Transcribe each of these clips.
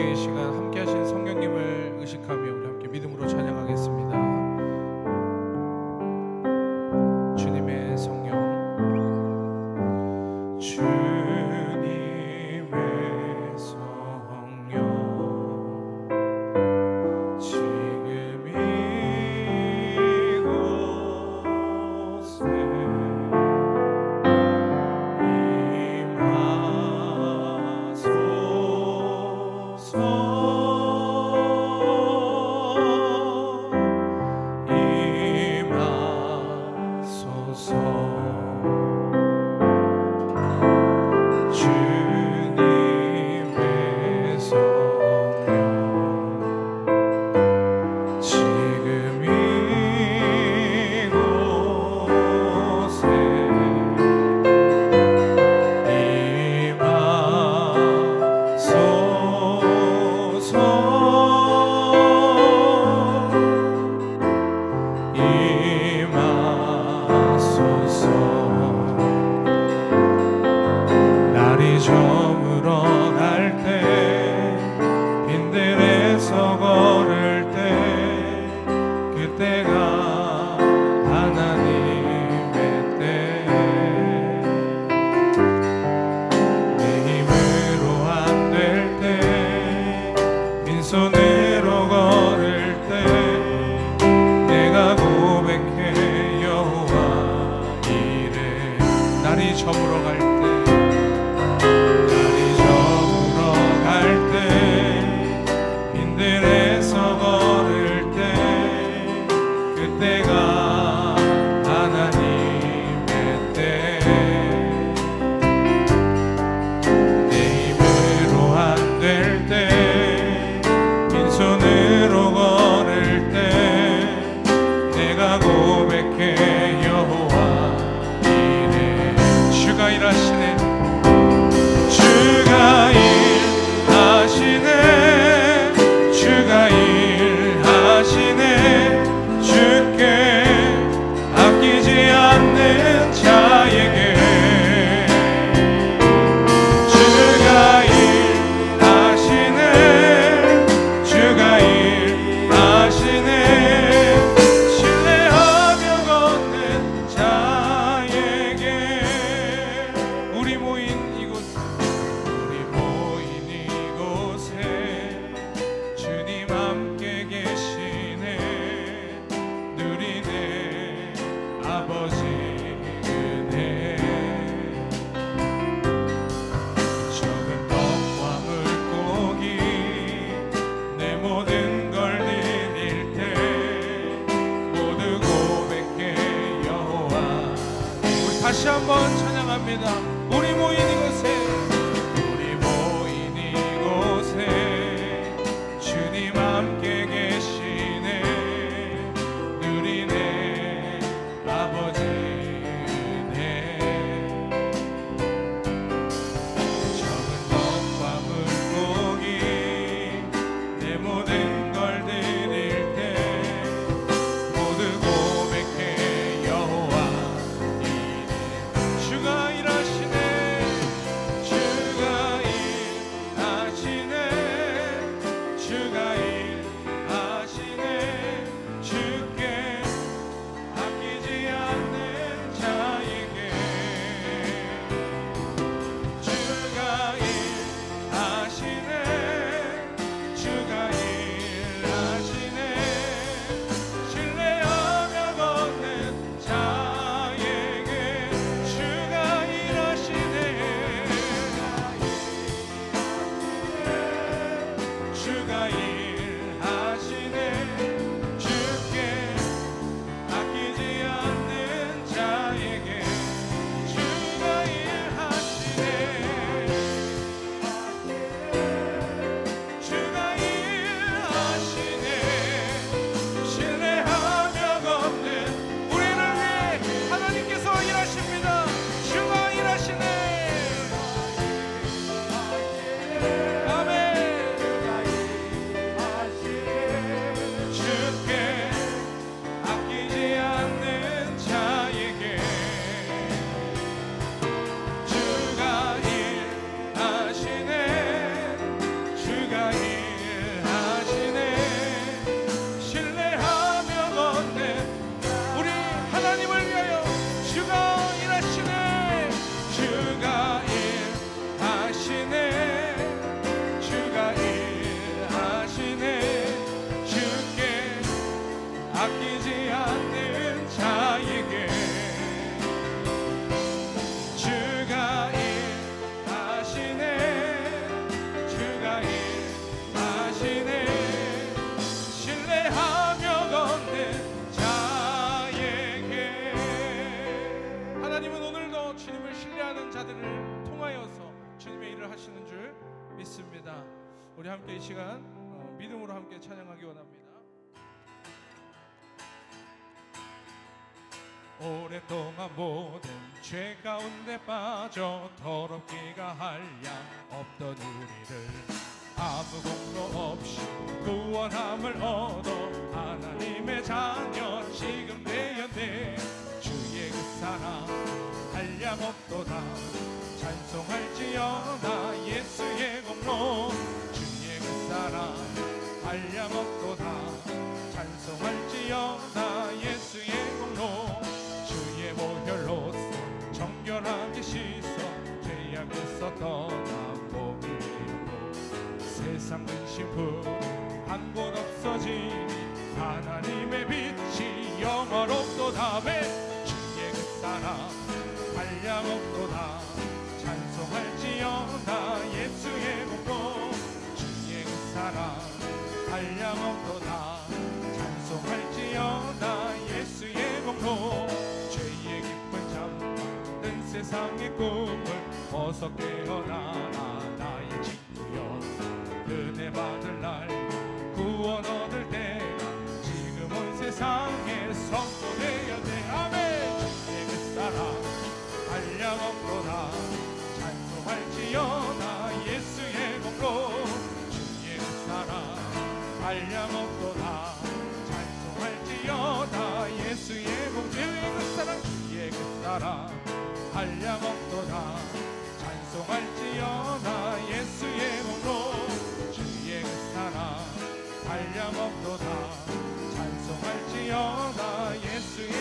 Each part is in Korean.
함께 이 시간 함께 하신 성령님을 의식하며 우리 함께 믿음으로 찬양하겠습니다. 주님의 성령, 주님의 성령, 지금 이곳에 손으로 걸을 때 내가 고백해 여호와 이래. 날이 저물어 갈 때, 날이 저물어 갈 때, 빈들에서 걸을 때 그때가 하나님의 때. 내 힘으로 안 될 때, 손으로 걸을 때 내가 고백해 여호와 이래. 주가 일하시네, 주가 일하시네, 주가 일하시네. 주께 아끼지 않는 자에게 주가 일하시네, 주가 일하시네. 신뢰하며 걷는 자에게. 우리 모인 이곳에, 우리 모인 이곳에 주님 함께 계시네. 누리네 아버지 은혜. 적은 떡과 물고기 내 모든 걸 드릴 때 모두 고백해 여호와. 우리 다시 한번 찬양합니다. 우리 모인 이곳에, 우리 모인 이곳에 주님 함께 계시네. 누리네 아버지 은혜. 적은 떡과 물고기 내 모든 걸 드릴 때 모두 고백해 여호와 이래. 주가 일하시네, 주가 일하시네, 주가 일하시네. 주께 아끼지 않는 자에게 주가 일하시네, 주가 일하시네. 신뢰하며 걷는 자에게 주가 일하시네, 주가 일하시네. 주께 아끼지 않는 자에게 주가 일하시네, 주가 일하시네. 신뢰하며 걷는 우리를 위해 하나님께서 일하십니다. 주가 일하시네. 아멘. 우리 함께 이 시간 믿음으로 함께 찬양하기 원합니다. 오랫동안 모든 죄 가운데 빠져 더럽기가 한량 없던 우리를 아무 공로 없이 구원함을 얻어 하나님의 자녀 지금 되었네. 주의 그 사랑 한량 없도다 찬송할지어다 예수의 공로. 주의 그 사랑 한량 없도다 찬송할지어다 예수의 공로. 주의 보혈로서 정결하게 씻어 죄악에서 떠나 몸을 이루고 세상 근심뿐 한 곳 없어지니 하나님의 빛이 영원롭도다. 주의 그 사랑 한량 없도다 찬송할지어다 예수의 공로. 주의 그 사랑 한량 없도다 찬송할지어다 예수의 공로. 죄의 깊은 잠든 세상의 꿈을 어서 깨어나라 나의 친구여. 은혜 받을 날 구원 얻을 때가 지금 온 세상에 선포되었네. 아멘. 주의 그 사랑 한량 없도다 찬송할지어다 예수의 공로. 주의 그 사랑 한량 없도다 찬송할지어다 예수의 공로. 주의 그 사랑 주의 그 사랑 한량 없도다 찬송할지어다 예수의 공로. 주의 그 사랑 한량 없도다 찬송할지어다 예수의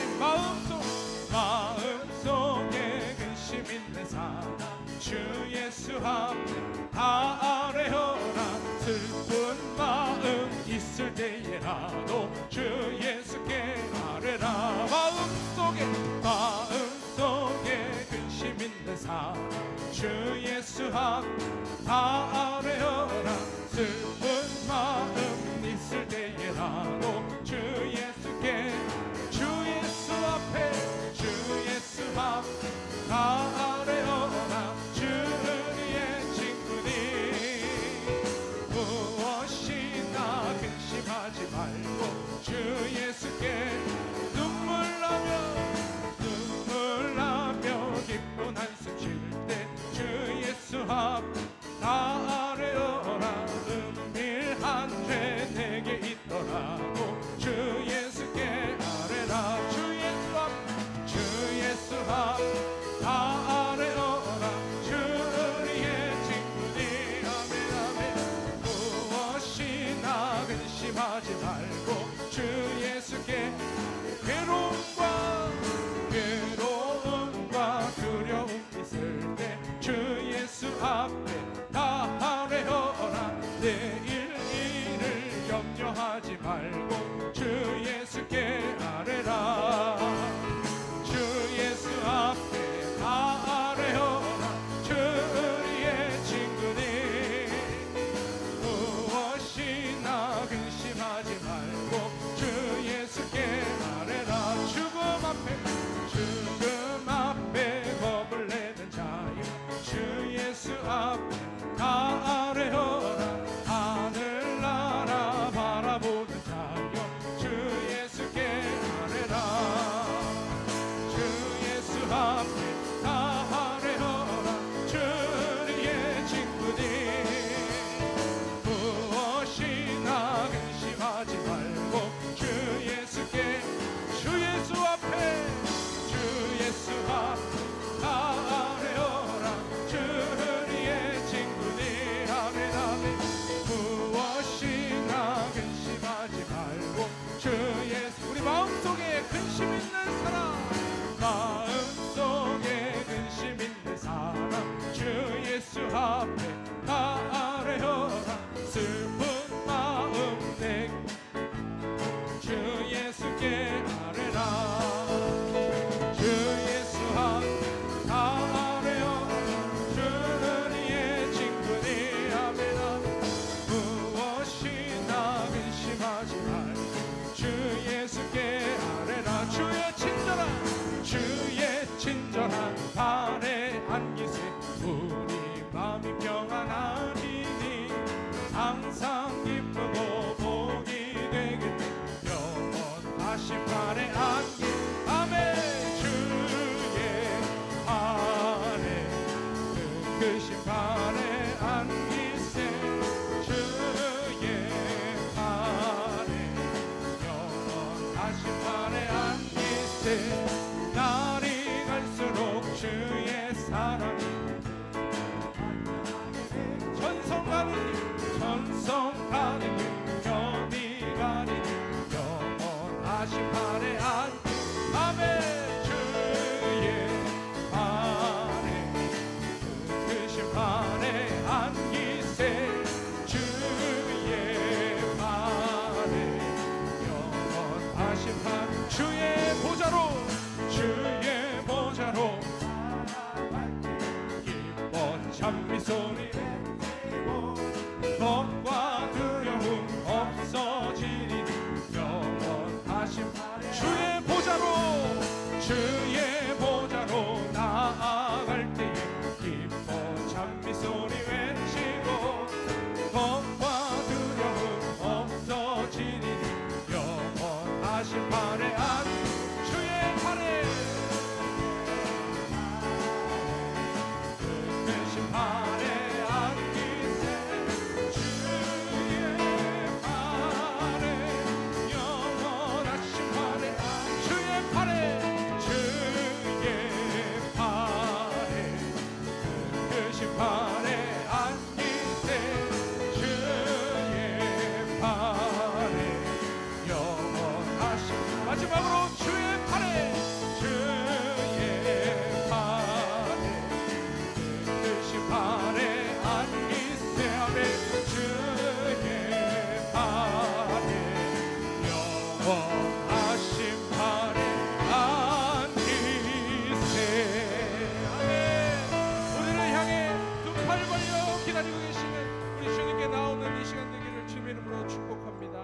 마음속에 근심 있는 사람 주 예수 앞에 다 아뢰어라. 슬픈 마음 있을 때에라도 주 예수께 아뢰라. 마음속에 근심 있는 사람 주 예수 앞에 다 아뢰어라. 슬픈 마음 있을 때에라도 주 예수께 주 예수 앞에 다 아뢰어라. 주의 친구니 무엇이나 근심하지 말고 주 예수께 눈물 나며 기쁜 한숨 쉴 때 주 예수 앞에 다 아뢰어라. 은밀한 죄 내게 있더라도 주 예수께 아뢰라. 주 예수 앞 다 아뢰어라. 주의 친구니 아멘 아멘. 무엇이나 근심하지 말고 주 예수께 괴로움과 두려움 있을 때 주 예수 앞에 다 아뢰어라. 내일 일을 염려하지 말고 주 예수께 아뢰라. 주 예수 앞에 다 아뢰어라. 주의 친구니 무엇이나 근심하지 말고 주 예수께 아뢰라. 죽음 앞에 겁을 내는 자여 주 예수 앞에 다 아뢰어라. 하늘나라 바라보는 자여 항상 기쁘고 복이 되길 영원하신 팔에 안기 아멘. 주의 팔에 크신 팔에 안기세 주의 팔에 영원하신 팔에 안기세 날이 갈수록 주의 사랑이 전성 가리니 견이 가리니 영원하신 팔에 안기 아멘. 주의 팔에 크신 팔에 안기세 주의 팔에 영원하신 팔 주의 보좌로 기뻐 찬미소리 겁과 두려움 없어지리니 영원하신 주의 보좌로 나아갈 때에 기뻐 찬미소리 외치고 겁과 두려움 없어지리니 영원하신 팔에 주의 팔에 크신 팔에 팔에 안기세 주의 팔에 영원하신 마지막으로 주의 팔에 크신 팔에 안기세 아멘. 주의 팔에 영원하신 팔에 기다리고 계시는 우리 주님께 나오는 이 시간 되기를 주님의 이름으로 축복합니다.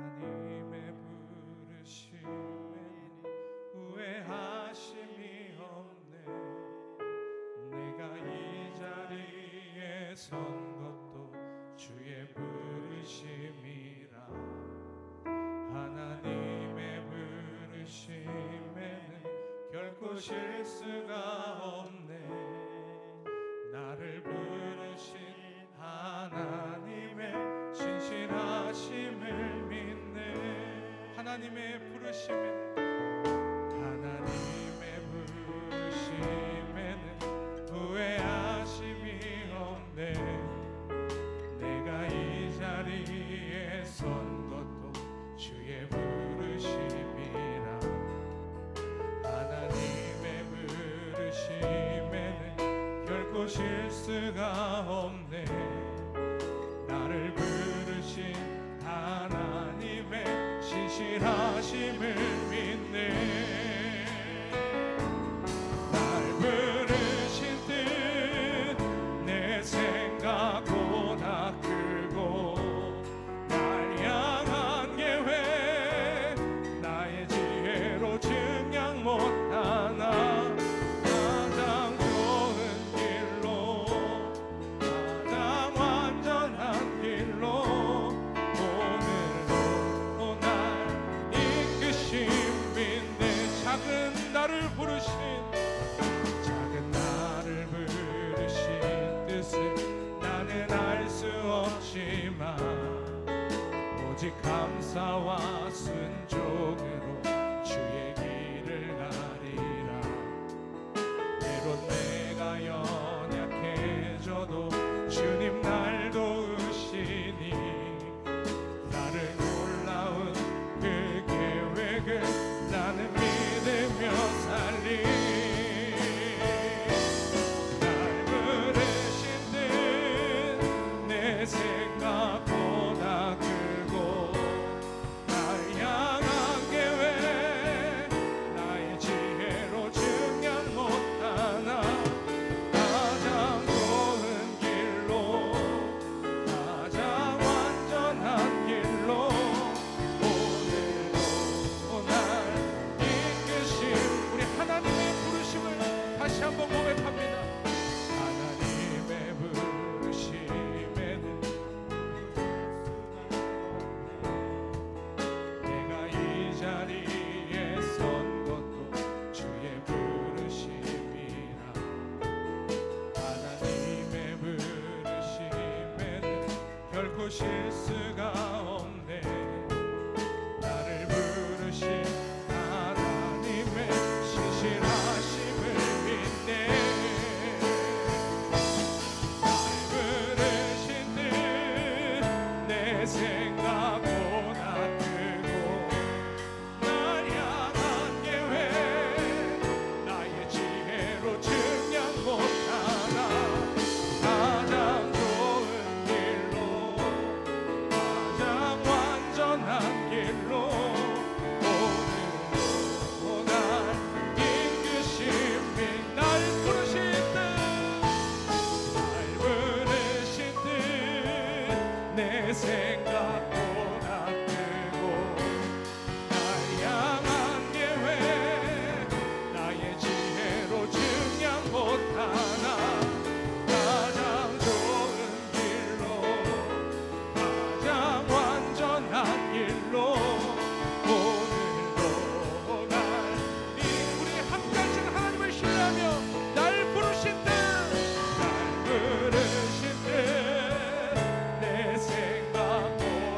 하나님의 부르심에는 후회하심이 내가 이 자리에 선 것도 주의 부르심이라. 하나님의 부르심에는 결코 실수가 없네. 나를 부르신 하나님의 신실하심을 믿네. 하나님의 부르심에는 후회하심이 없네. 내가 이 자리에 선 것도 주의 부르심이라. 하나님의 부르심에는 결코 실수가 없네. 나를 부르신 하나님의 신실하심을 믿네. 생각보다 크고 날 향한 계획 나의 지혜로 증량 못하나 가장 좋은 길로 가장 완전한 길로 오늘도 날 이끄신 믿네. 작은 나를 부르신 나는 알 수 없지만 오직 감사와 순종으로 주의 길을 가리라. 때론 내가 연약해져도 주님 날 도우시니 나를 놀라운 그 계획을 나는 믿으며 살리. 생각보다 크고 날 향한 계획 부르실 수가 없네. 나를 부르신 하나님의 신실하심을 믿네. 날 부르신 뜻 내 생각보다 크고 날 향한 계획 나의 지혜로 증량 못하나. 가장 좋은 길로 가장 완전한 길로 오늘도 날 이끄심이 날 부르신 뜻 내 생각보다 크고 날 향한 계획 나의 지혜로 증량 못하나. 가장 좋은 길로 가장 완전한 길로 오늘도 날 우리 함께하신 하나님을 신뢰하며 날 부르신 뜻 내 생각보다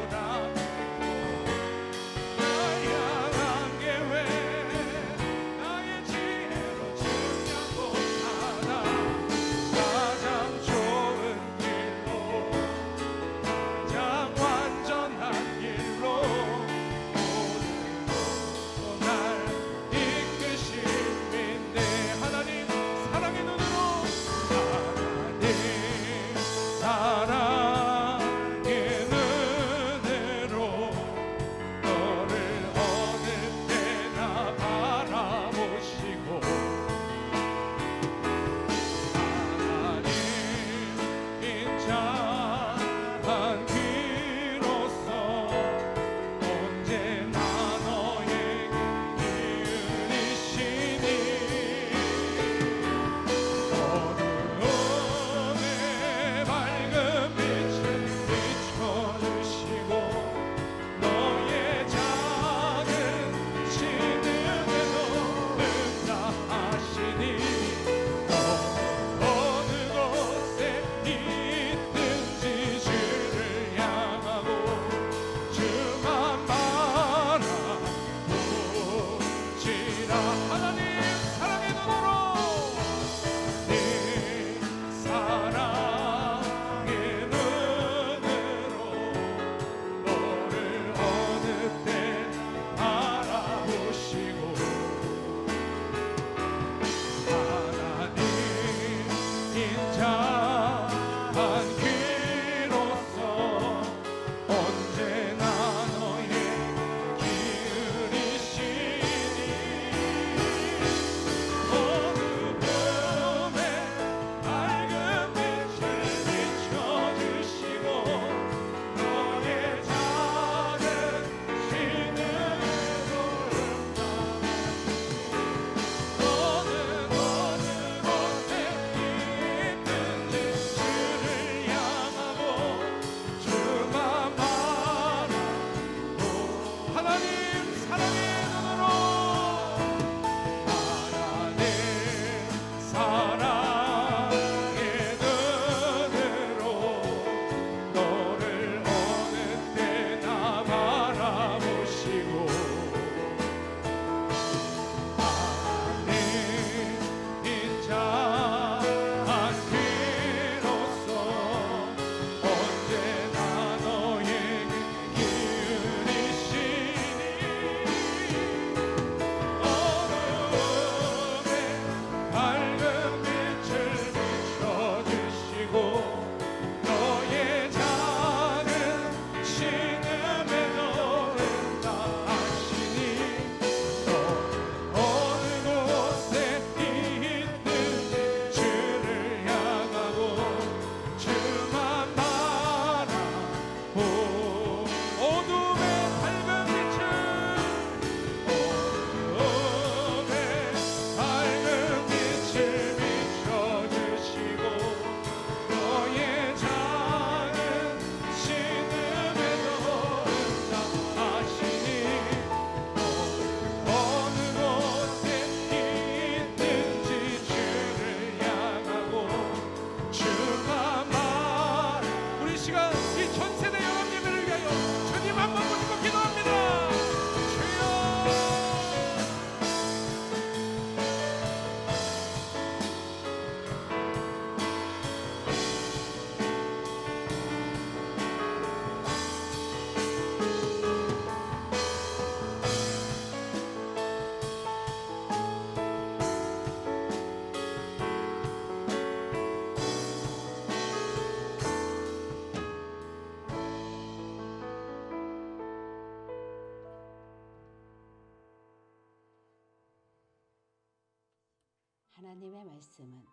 하나님의 말씀은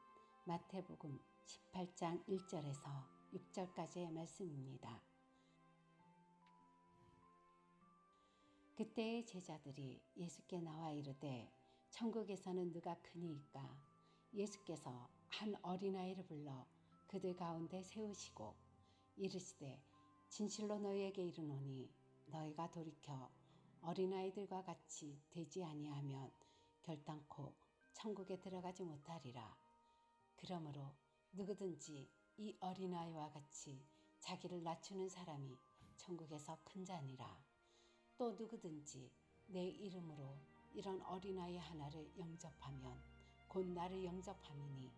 마태복음 18장 1절에서 6절까지의 말씀입니다. 그때의 제자들이 예수께 나와 이르되 천국에서는 누가 크니이까? 예수께서 한 어린아이를 불러 그들 가운데 세우시고 이르시되 진실로 너희에게 이르노니 너희가 돌이켜 어린아이들과 같이 되지 아니하면 결단코 천국에 들어가지 못하리라. 그러므로 누구든지 이 어린아이와 같이 자기를 낮추는 사람이 천국에서 큰 자니라. 또 누구든지 내 이름으로 이런 어린아이 하나를 영접하면 곧 나를 영접함이니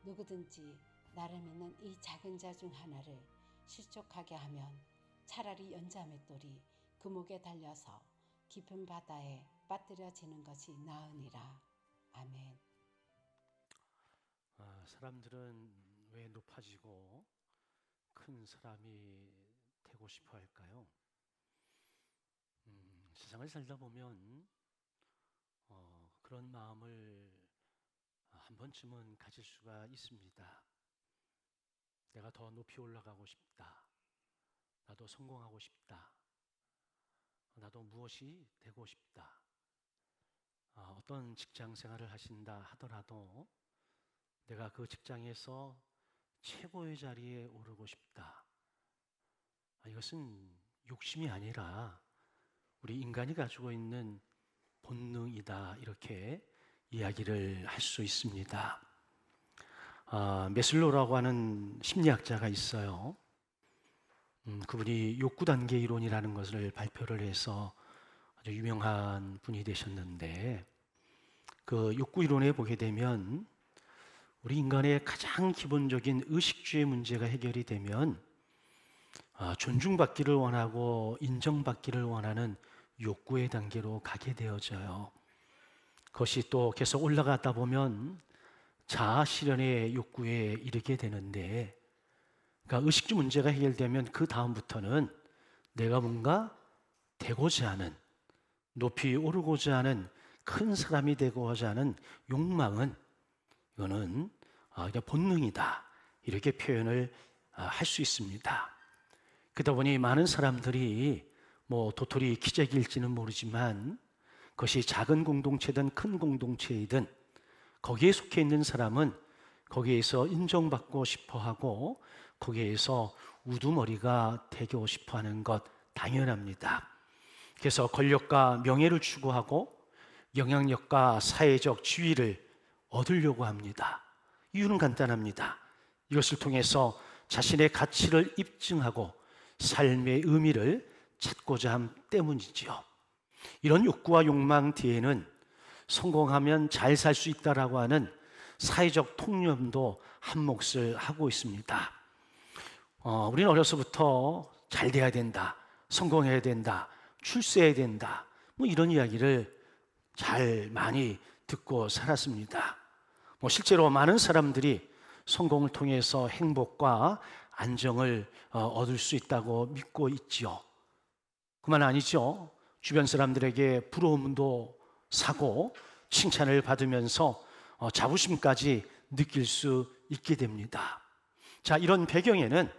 누구든지 나를 믿는 이 작은 자 중 하나를 실족하게 하면 차라리 연자맷돌이 그 목에 달려서 깊은 바다에 빠뜨려지는 것이 나으니라. 아멘. 사람들은 왜 높아지고 큰 사람이 되고 싶어 할까요? 세상을 살다 보면 그런 마음을 한 번쯤은 가질 수가 있습니다. 내가 더 높이 올라가고 싶다. 나도 성공하고 싶다. 나도 무엇이 되고 싶다. 어떤 직장 생활을 하신다 하더라도 내가 그 직장에서 최고의 자리에 오르고 싶다. 이것은 욕심이 아니라 우리 인간이 가지고 있는 본능이다, 이렇게 이야기를 할 수 있습니다. 메슬로우라고 하는 심리학자가 있어요. 그분이 욕구 단계 이론이라는 것을 발표를 해서 아주 유명한 분이 되셨는데, 그 욕구 이론에 보게 되면 우리 인간의 가장 기본적인 의식주의 문제가 해결이 되면 존중받기를 원하고 인정받기를 원하는 욕구의 단계로 가게 되어져요. 그것이 또 계속 올라가다 보면 자아 실현의 욕구에 이르게 되는데, 그러니까 의식주 문제가 해결되면 그 다음부터는 내가 뭔가 되고자 하는, 높이 오르고자 하는, 큰 사람이 되고자 하는 욕망은, 이거는 본능이다, 이렇게 표현을 할 수 있습니다. 그러다 보니 많은 사람들이 도토리 기적일지는 모르지만 그것이 작은 공동체든 큰 공동체이든 거기에 속해 있는 사람은 거기에서 인정받고 싶어하고 거기에서 우두머리가 되고 싶어하는 것 당연합니다. 그래서 권력과 명예를 추구하고 영향력과 사회적 지위를 얻으려고 합니다. 이유는 간단합니다. 이것을 통해서 자신의 가치를 입증하고 삶의 의미를 찾고자 함 때문이지요. 이런 욕구와 욕망 뒤에는 성공하면 잘 살 수 있다라고 하는 사회적 통념도 한 몫을 하고 있습니다. 우리는 어려서부터 잘 돼야 된다, 성공해야 된다, 출세해야 된다, 이런 이야기를 많이 듣고 살았습니다. 실제로 많은 사람들이 성공을 통해서 행복과 안정을 얻을 수 있다고 믿고 있지요. 그만 아니죠. 주변 사람들에게 부러움도 사고 칭찬을 받으면서 자부심까지 느낄 수 있게 됩니다. 자, 이런 배경에는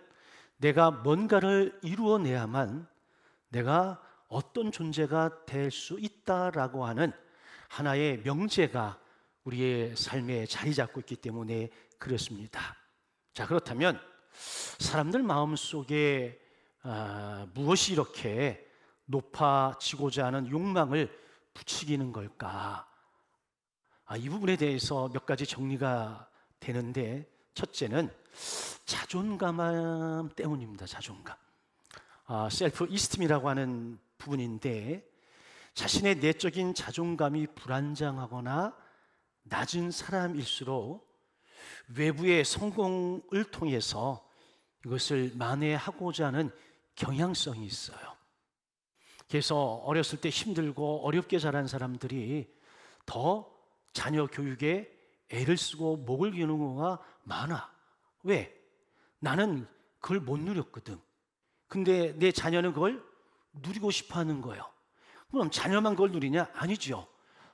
내가 뭔가를 이루어내야만 내가 어떤 존재가 될 수 있다라고 하는 하나의 명제가 우리의 삶에 자리 잡고 있기 때문에 그렇습니다. 자, 그렇다면 사람들 마음속에 무엇이 이렇게 높아지고자 하는 욕망을 부추기는 걸까? 이 부분에 대해서 몇 가지 정리가 되는데, 첫째는 자존감 때문입니다. 자존감. 셀프 이스팀이라고 하는 부분인데, 자신의 내적인 자존감이 불안정하거나 낮은 사람일수록 외부의 성공을 통해서 이것을 만회하고자 하는 경향성이 있어요. 그래서 어렸을 때 힘들고 어렵게 자란 사람들이 더 자녀 교육에 애를 쓰고 목을 기는 경우가 많아. 왜? 나는 그걸 못 누렸거든. 근데 내 자녀는 그걸 누리고 싶어 하는 거예요. 그럼 자녀만 그걸 누리냐? 아니죠.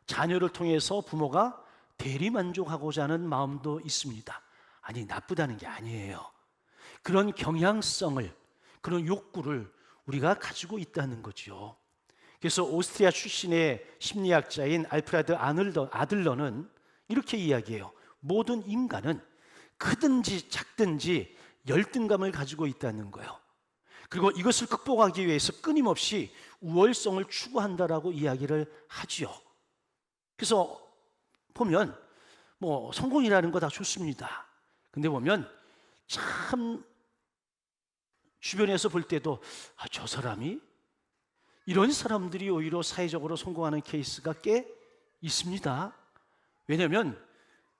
자녀를 통해서 부모가 대리만족하고자 하는 마음도 있습니다. 아니, 나쁘다는 게 아니에요. 그런 경향성을, 그런 욕구를 우리가 가지고 있다는 거죠. 그래서 오스트리아 출신의 심리학자인 알프레드 아들러는 이렇게 이야기해요. 모든 인간은 크든지 작든지 열등감을 가지고 있다는 거예요. 그리고 이것을 극복하기 위해서 끊임없이 우월성을 추구한다라고 이야기를 하지요. 그래서 보면 성공이라는 거 다 좋습니다. 근데 보면 참 주변에서 볼 때도 저 사람이, 이런 사람들이 오히려 사회적으로 성공하는 케이스가 꽤 있습니다. 왜냐하면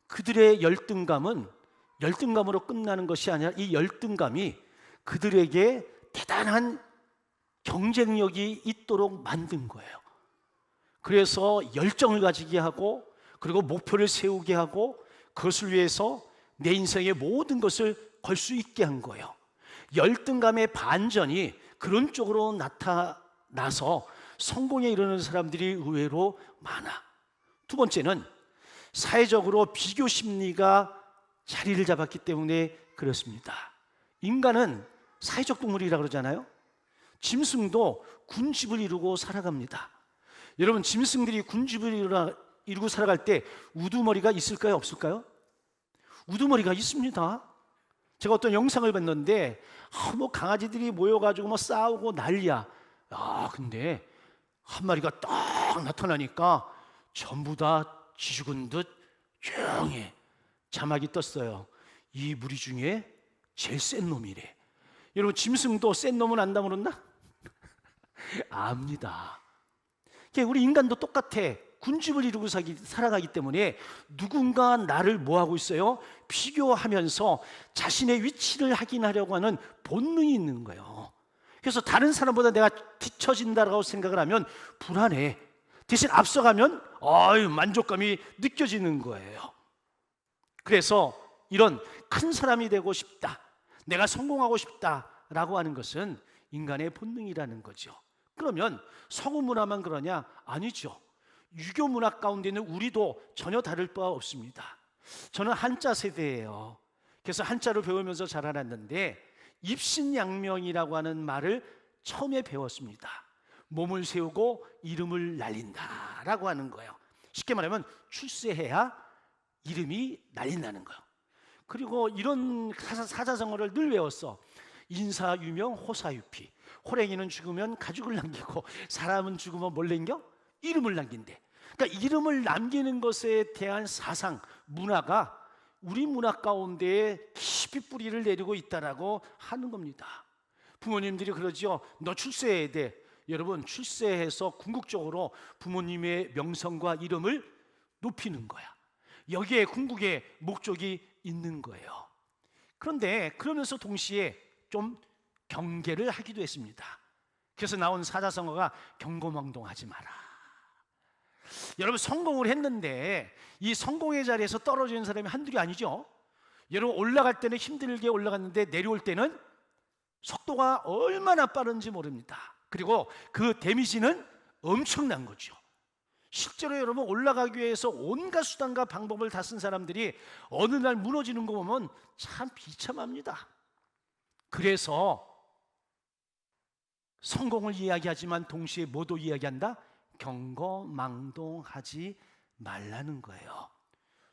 그들의 열등감은 열등감으로 끝나는 것이 아니라 이 열등감이 그들에게 대단한 경쟁력이 있도록 만든 거예요. 그래서 열정을 가지게 하고, 그리고 목표를 세우게 하고, 그것을 위해서 내 인생의 모든 것을 걸 수 있게 한 거예요. 열등감의 반전이 그런 쪽으로 나타나서 성공에 이르는 사람들이 의외로 많아. 두 번째는 사회적으로 비교 심리가 자리를 잡았기 때문에 그렇습니다. 인간은 사회적 동물이라고 그러잖아요. 짐승도 군집을 이루고 살아갑니다. 여러분, 짐승들이 군집을 이루고 살아갈 때 우두머리가 있을까요, 없을까요? 우두머리가 있습니다. 제가 어떤 영상을 봤는데 강아지들이 모여가지고 싸우고 난리야. 근데 한 마리가 딱 나타나니까 전부 다 쥐죽은 듯 조용히 자막이 떴어요. 이 무리 중에 제일 센 놈이래. 여러분, 짐승도 센 놈은 안다 그랬나? 압니다. 우리 인간도 똑같아. 군집을 이루고 살아가기 때문에 누군가 나를 뭐하고 있어요? 비교하면서 자신의 위치를 확인하려고 하는 본능이 있는 거예요. 그래서 다른 사람보다 내가 뒤처진다라고 생각을 하면 불안해. 대신 앞서가면 만족감이 느껴지는 거예요. 그래서 이런 큰 사람이 되고 싶다, 내가 성공하고 싶다라고 하는 것은 인간의 본능이라는 거죠. 그러면 서구 문화만 그러냐? 아니죠. 유교 문화 가운데는 우리도 전혀 다를 바 없습니다. 저는 한자 세대예요. 그래서 한자를 배우면서 자라났는데 입신양명이라고 하는 말을 처음에 배웠습니다. 몸을 세우고 이름을 날린다라고 하는 거예요. 쉽게 말하면 출세해야 이름이 날린다는 거예요. 그리고 이런 사자성어를 늘 외웠어. 인사유명 호사유피. 호랭이는 죽으면 가죽을 남기고 사람은 죽으면 뭘 남겨? 이름을 남긴대. 그러니까 이름을 남기는 것에 대한 사상, 문화가 우리 문화 가운데에 깊이 뿌리를 내리고 있다라고 하는 겁니다. 부모님들이 그러죠. 너 출세해야 돼. 여러분, 출세해서 궁극적으로 부모님의 명성과 이름을 높이는 거야. 여기에 궁극의 목적이 있는 거예요. 그런데 그러면서 동시에 좀 경계를 하기도 했습니다. 그래서 나온 사자성어가 경거망동하지 마라. 여러분, 성공을 했는데 이 성공의 자리에서 떨어지는 사람이 한둘이 아니죠. 여러분, 올라갈 때는 힘들게 올라갔는데 내려올 때는 속도가 얼마나 빠른지 모릅니다. 그리고 그 데미지는 엄청난 거죠. 실제로 여러분, 올라가기 위해서 온갖 수단과 방법을 다 쓴 사람들이 어느 날 무너지는 거 보면 참 비참합니다. 그래서 성공을 이야기하지만 동시에 뭐도 이야기한다? 경거망동하지 말라는 거예요.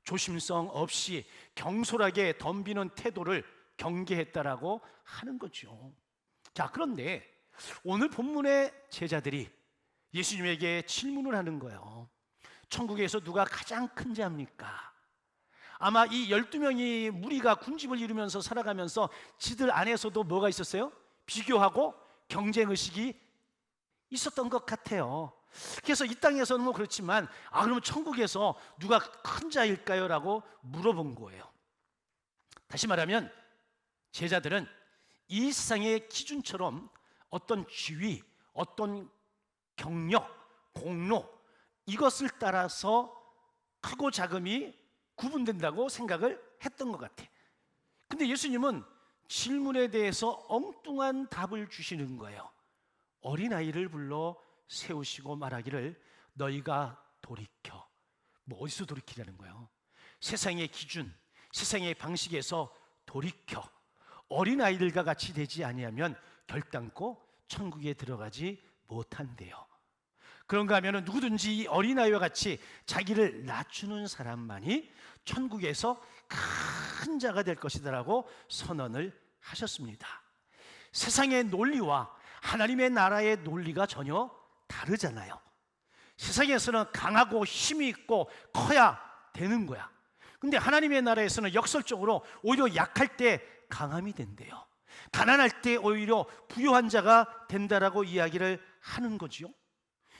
조심성 없이 경솔하게 덤비는 태도를 경계했다라고 하는 거죠. 자, 그런데 오늘 본문의 제자들이 예수님에게 질문을 하는 거예요. 천국에서 누가 가장 큰 자입니까? 아마 이 12명이 무리가 군집을 이루면서 살아가면서 지들 안에서도 뭐가 있었어요? 비교하고 경쟁의식이 있었던 것 같아요. 그래서 이 땅에서는 뭐 그렇지만 그러면 천국에서 누가 큰 자일까요? 라고 물어본 거예요. 다시 말하면 제자들은 이 세상의 기준처럼 어떤 지위, 어떤 경력, 공로, 이것을 따라서 크고 작음이 구분된다고 생각을 했던 것 같아. 근데 예수님은 질문에 대해서 엉뚱한 답을 주시는 거예요. 어린아이를 불러 세우시고 말하기를 너희가 돌이켜. 뭐 어디서 돌이키라는 거예요? 세상의 기준, 세상의 방식에서 돌이켜 어린아이들과 같이 되지 아니하면 결단코 천국에 들어가지 못한대요. 그런가 하면 누구든지 이 어린아이와 같이 자기를 낮추는 사람만이 천국에서 큰 자가 될 것이다라고 선언을 하셨습니다. 세상의 논리와 하나님의 나라의 논리가 전혀 다르잖아요. 세상에서는 강하고 힘이 있고 커야 되는 거야. 근데 하나님의 나라에서는 역설적으로 오히려 약할 때 강함이 된대요. 가난할 때 오히려 부유한 자가 된다라고 이야기를 하는 거지요.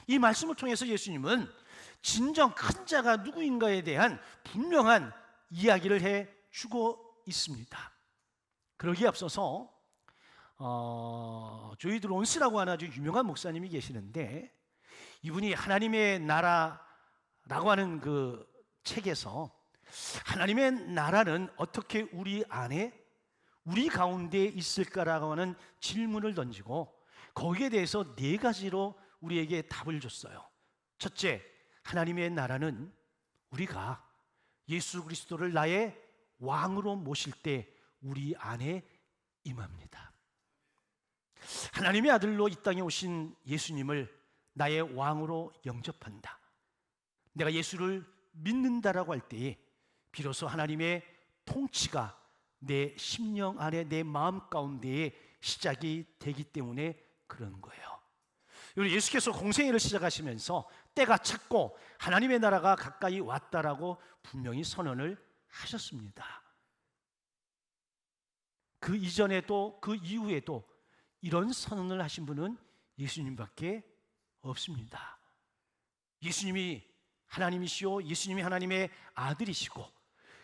이 말씀을 통해서 예수님은 진정 큰 자가 누구인가에 대한 분명한 이야기를 해주고 있습니다. 그러기에 앞서서 조이 드론스라고 하는 아주 유명한 목사님이 계시는데, 이분이 하나님의 나라라고 하는 그 책에서 하나님의 나라는 어떻게 우리 안에, 우리 가운데 있을까라고 하는 질문을 던지고 거기에 대해서 4가지로 우리에게 답을 줬어요. 첫째, 하나님의 나라는 우리가 예수 그리스도를 나의 왕으로 모실 때 우리 안에 임합니다. 하나님의 아들로 이 땅에 오신 예수님을 나의 왕으로 영접한다. 내가 예수를 믿는다라고 할 때에 비로소 하나님의 통치가 내 심령 안에, 내 마음 가운데에 시작이 되기 때문에 그런 거예요. 예수께서 공생애를 시작하시면서 때가 찼고 하나님의 나라가 가까이 왔다라고 분명히 선언을 하셨습니다. 그 이전에도 그 이후에도 이런 선언을 하신 분은 예수님밖에 없습니다. 예수님이 하나님이시오, 예수님이 하나님의 아들이시고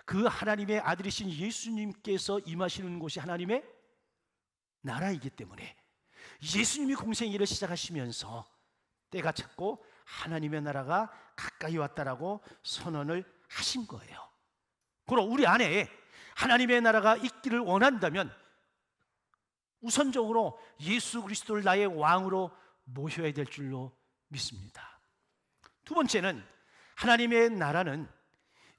그 하나님의 아들이신 예수님께서 임하시는 곳이 하나님의 나라이기 때문에 예수님이 공생애를 시작하시면서 때가 찼고 하나님의 나라가 가까이 왔다라고 선언을 하신 거예요. 그럼 우리 안에 하나님의 나라가 있기를 원한다면 우선적으로 예수 그리스도를 나의 왕으로 모셔야 될 줄로 믿습니다. 두 번째는 하나님의 나라는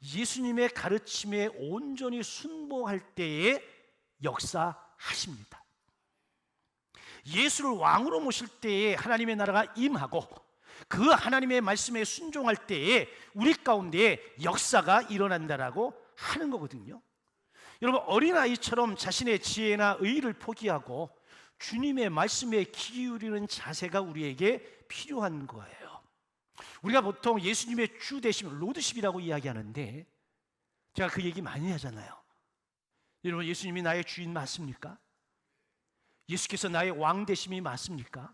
예수님의 가르침에 온전히 순종할 때에 역사하십니다. 예수를 왕으로 모실 때에 하나님의 나라가 임하고 그 하나님의 말씀에 순종할 때에 우리 가운데 역사가 일어난다라고 하는 거거든요. 여러분, 어린아이처럼 자신의 지혜나 의의를 포기하고 주님의 말씀에 귀 기울이는 자세가 우리에게 필요한 거예요. 우리가 보통 예수님의 주 되심, 로드십이라고 이야기하는데 제가 그 얘기 많이 하잖아요. 여러분, 예수님이 나의 주인 맞습니까? 예수께서 나의 왕 되심이 맞습니까?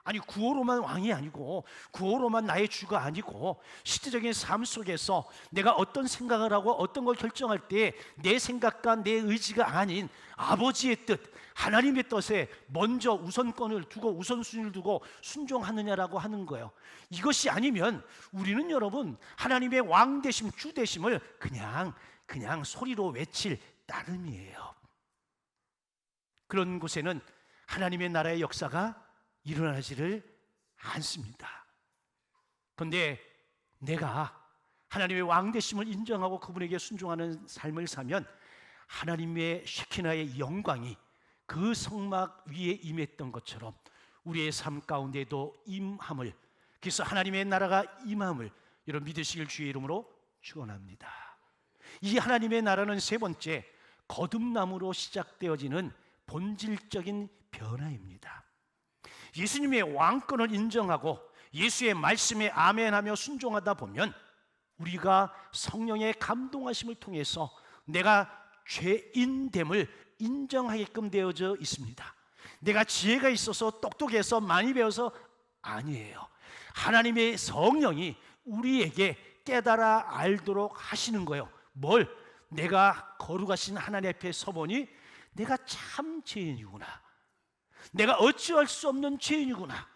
아니, 구호로만 왕이 아니고 구호로만 나의 주가 아니고 실제적인 삶 속에서 내가 어떤 생각을 하고 어떤 걸 결정할 때 내 생각과 내 의지가 아닌 아버지의 뜻, 하나님의 뜻에 먼저 우선권을 두고 우선순위를 두고 순종하느냐라고 하는 거예요. 이것이 아니면 우리는 여러분 하나님의 왕 되심, 주 되심을 그냥 소리로 외칠 따름이에요. 그런 곳에는 하나님의 나라의 역사가 일어나지를 않습니다. 그런데 내가 하나님의 왕 되심을 인정하고 그분에게 순종하는 삶을 사면 하나님의 쉐키나의 영광이 그 성막 위에 임했던 것처럼 우리의 삶 가운데도 임함을, 그래서 하나님의 나라가 임함을 여러분 믿으시길 주의 이름으로 축원합니다. 이 하나님의 나라는 세 번째, 거듭남으로 시작되어지는 본질적인 변화입니다. 예수님의 왕권을 인정하고 예수의 말씀에 아멘하며 순종하다 보면 우리가 성령의 감동하심을 통해서 내가 죄인됨을 인정하게끔 되어져 있습니다. 내가 지혜가 있어서 똑똑해서 많이 배워서 아니에요. 하나님의 성령이 우리에게 깨달아 알도록 하시는 거예요. 뭘? 내가 거룩하신 하나님 앞에 서보니 내가 참 죄인이구나. 내가 어찌할 수 없는 죄인이구나.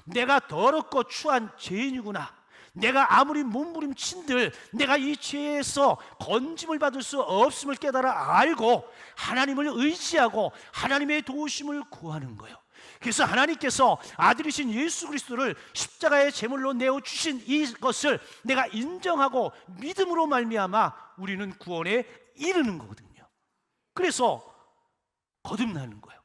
내가 더럽고 추한 죄인이구나. 내가 아무리 몸부림친들 내가 이 죄에서 건짐을 받을 수 없음을 깨달아 알고 하나님을 의지하고 하나님의 도우심을 구하는 거예요. 그래서 하나님께서 아들이신 예수 그리스도를 십자가의 제물로 내어주신 이것을 내가 인정하고 믿음으로 말미암아 우리는 구원에 이르는 거거든요. 그래서 거듭나는 거예요.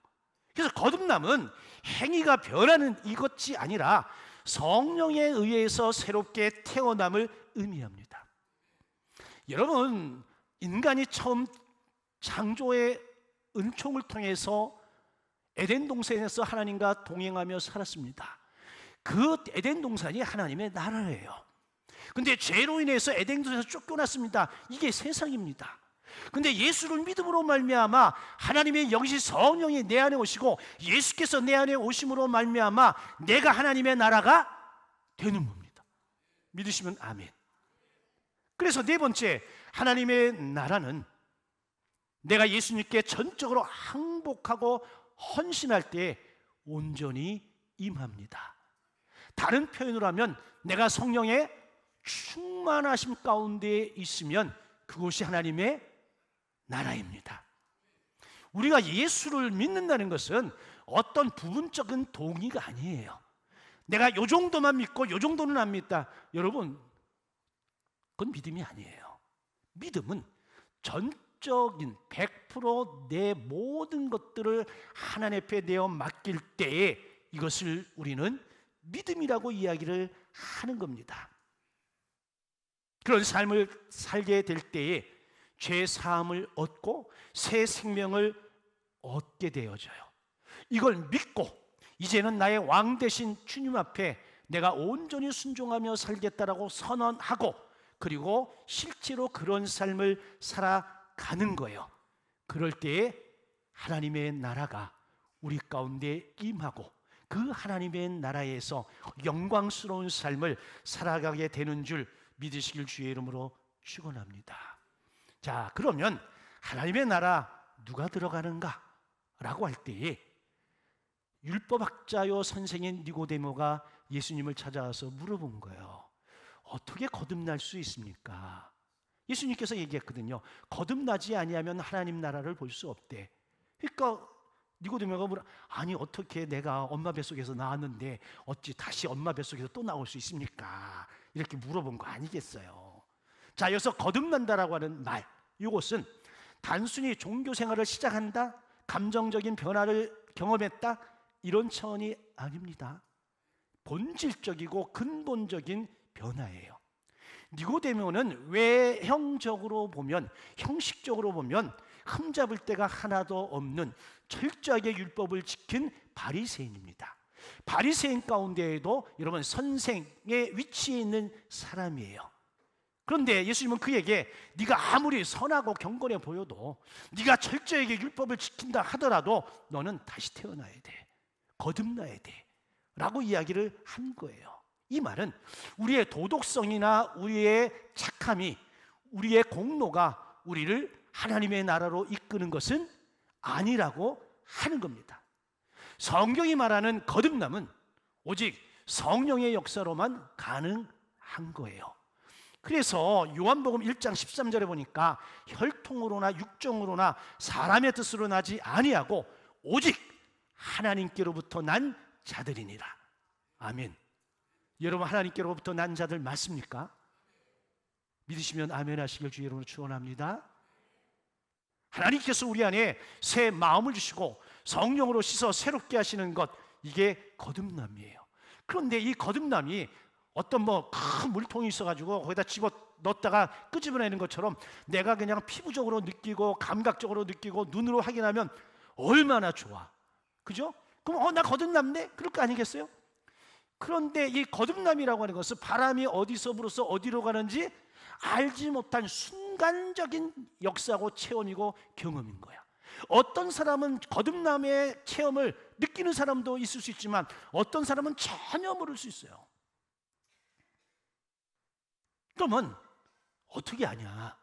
그래서 거듭남은 행위가 변하는 이것이 아니라 성령에 의해서 새롭게 태어남을 의미합니다. 여러분, 인간이 처음 창조의 은총을 통해서 에덴 동산에서 하나님과 동행하며 살았습니다. 그 에덴 동산이 하나님의 나라예요. 근데 죄로 인해서 에덴 동산에서 쫓겨났습니다. 이게 세상입니다. 근데 예수를 믿음으로 말미암아 하나님의 영이신 성령이 내 안에 오시고 예수께서 내 안에 오심으로 말미암아 내가 하나님의 나라가 되는 겁니다. 믿으시면 아멘. 그래서 네 번째, 하나님의 나라는 내가 예수님께 전적으로 항복하고 헌신할 때 온전히 임합니다. 다른 표현으로 하면 내가 성령의 충만하심 가운데 있으면 그것이 하나님의 나라입니다. 우리가 예수를 믿는다는 것은 어떤 부분적인 동의가 아니에요. 내가 요 정도만 믿고 요 정도는 안 믿다. 여러분, 그건 믿음이 아니에요. 믿음은 전적인 100% 내 모든 것들을 하나님 앞에 내어 맡길 때에 이것을 우리는 믿음이라고 이야기를 하는 겁니다. 그런 삶을 살게 될 때에 죄 사함을 얻고 새 생명을 얻게 되어져요. 이걸 믿고 이제는 나의 왕 되신 주님 앞에 내가 온전히 순종하며 살겠다라고 선언하고 그리고 실제로 그런 삶을 살아가는 거예요. 그럴 때에 하나님의 나라가 우리 가운데 임하고 그 하나님의 나라에서 영광스러운 삶을 살아가게 되는 줄 믿으시길 주의 이름으로 축원합니다. 자, 그러면 하나님의 나라 누가 들어가는가? 라고 할 때에 율법학자요 선생인 니고데모가 예수님을 찾아와서 물어본 거예요. 어떻게 거듭날 수 있습니까? 예수님께서 얘기했거든요. 거듭나지 아니하면 하나님 나라를 볼 수 없대. 그러니까 니고데모가 물어, 아니 어떻게 내가 엄마 뱃속에서 나왔는데 어찌 다시 엄마 뱃속에서 또 나올 수 있습니까? 이렇게 물어본 거 아니겠어요? 자, 여기서 거듭난다라고 하는 말, 이것은 단순히 종교 생활을 시작한다, 감정적인 변화를 경험했다, 이런 차원이 아닙니다. 본질적이고 근본적인 변화예요. 니고데모는 외형적으로 보면, 형식적으로 보면 흠잡을 데가 하나도 없는 철저하게 율법을 지킨 바리새인입니다. 바리새인 가운데에도 여러분 선생의 위치에 있는 사람이에요. 그런데 예수님은 그에게 네가 아무리 선하고 경건해 보여도 네가 철저하게 율법을 지킨다 하더라도 너는 다시 태어나야 돼, 거듭나야 돼 라고 이야기를 한 거예요. 이 말은 우리의 도덕성이나 우리의 착함이, 우리의 공로가 우리를 하나님의 나라로 이끄는 것은 아니라고 하는 겁니다. 성경이 말하는 거듭남은 오직 성령의 역사로만 가능한 거예요. 그래서 요한복음 1장 13절에 보니까 혈통으로나 육정으로나 사람의 뜻으로 나지 아니하고 오직 하나님께로부터 난 자들이니라. 아멘. 여러분, 하나님께로부터 난 자들 맞습니까? 믿으시면 아멘 하시길 주의 이름으로 축원합니다. 하나님께서 우리 안에 새 마음을 주시고 성령으로 씻어 새롭게 하시는 것, 이게 거듭남이에요. 그런데 이 거듭남이 어떤 큰 물통이 있어가지고 거기다 집어 넣었다가 끄집어내는 것처럼 내가 그냥 피부적으로 느끼고 감각적으로 느끼고 눈으로 확인하면 얼마나 좋아, 그죠? 그럼 나 거듭났네? 그럴 거 아니겠어요? 그런데 이 거듭남이라고 하는 것은 바람이 어디서 불어서 어디로 가는지 알지 못한 순간적인 역사고 체험이고 경험인 거야. 어떤 사람은 거듭남의 체험을 느끼는 사람도 있을 수 있지만 어떤 사람은 전혀 모를 수 있어요. 그러면 어떻게 하냐?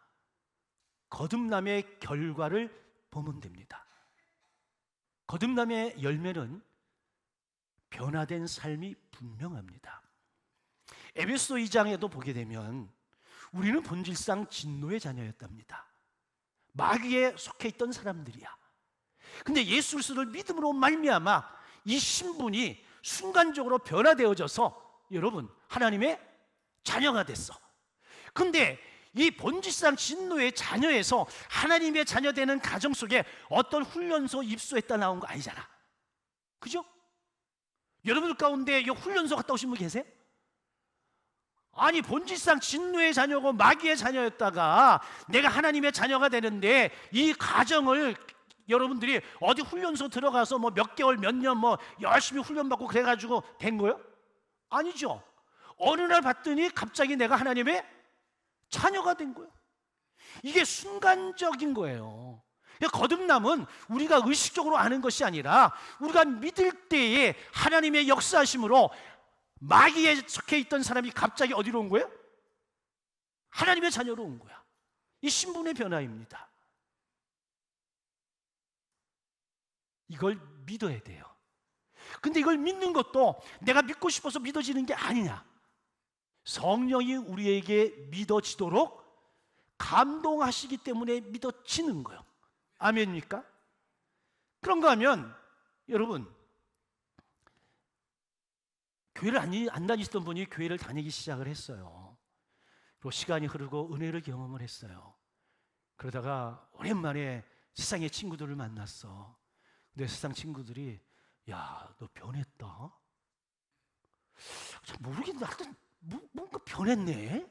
거듭남의 결과를 보면 됩니다. 거듭남의 열매는 변화된 삶이 분명합니다. 에베소 2장에도 보게 되면 우리는 본질상 진노의 자녀였답니다. 마귀에 속해 있던 사람들이야. 근데 예수 그리스도를 믿음으로 말미암아 이 신분이 순간적으로 변화되어져서 여러분 하나님의 자녀가 됐어. 근데 이 본질상 진노의 자녀에서 하나님의 자녀 되는 가정 속에 어떤 훈련소 입소했다 나온 거 아니잖아. 그죠? 여러분들 가운데 이 훈련소 갔다 오신 분 계세요? 아니 본질상 진노의 자녀고 마귀의 자녀였다가 내가 하나님의 자녀가 되는데 이 가정을 여러분들이 어디 훈련소 들어가서 뭐 몇 개월 몇 년 뭐 열심히 훈련받고 그래가지고 된 거예요? 아니죠. 어느 날 봤더니 갑자기 내가 하나님의 자녀가 된 거예요. 이게 순간적인 거예요. 거듭남은 우리가 의식적으로 아는 것이 아니라 우리가 믿을 때에 하나님의 역사하심으로 마귀에 속해 있던 사람이 갑자기 어디로 온 거예요? 하나님의 자녀로 온 거야. 이 신분의 변화입니다. 이걸 믿어야 돼요. 근데 이걸 믿는 것도 내가 믿고 싶어서 믿어지는 게 아니냐. 성령이 우리에게 믿어지도록 감동하시기 때문에 믿어지는 거예요. 아멘입니까? 그런가 하면 여러분 교회를 안 다니시던 분이 교회를 다니기 시작을 했어요. 그리고 시간이 흐르고 은혜를 경험을 했어요. 그러다가 오랜만에 세상의 친구들을 만났어. 근데 세상 친구들이 야, 너 변했다. 잘 모르겠는데 하여튼 뭔가 변했네.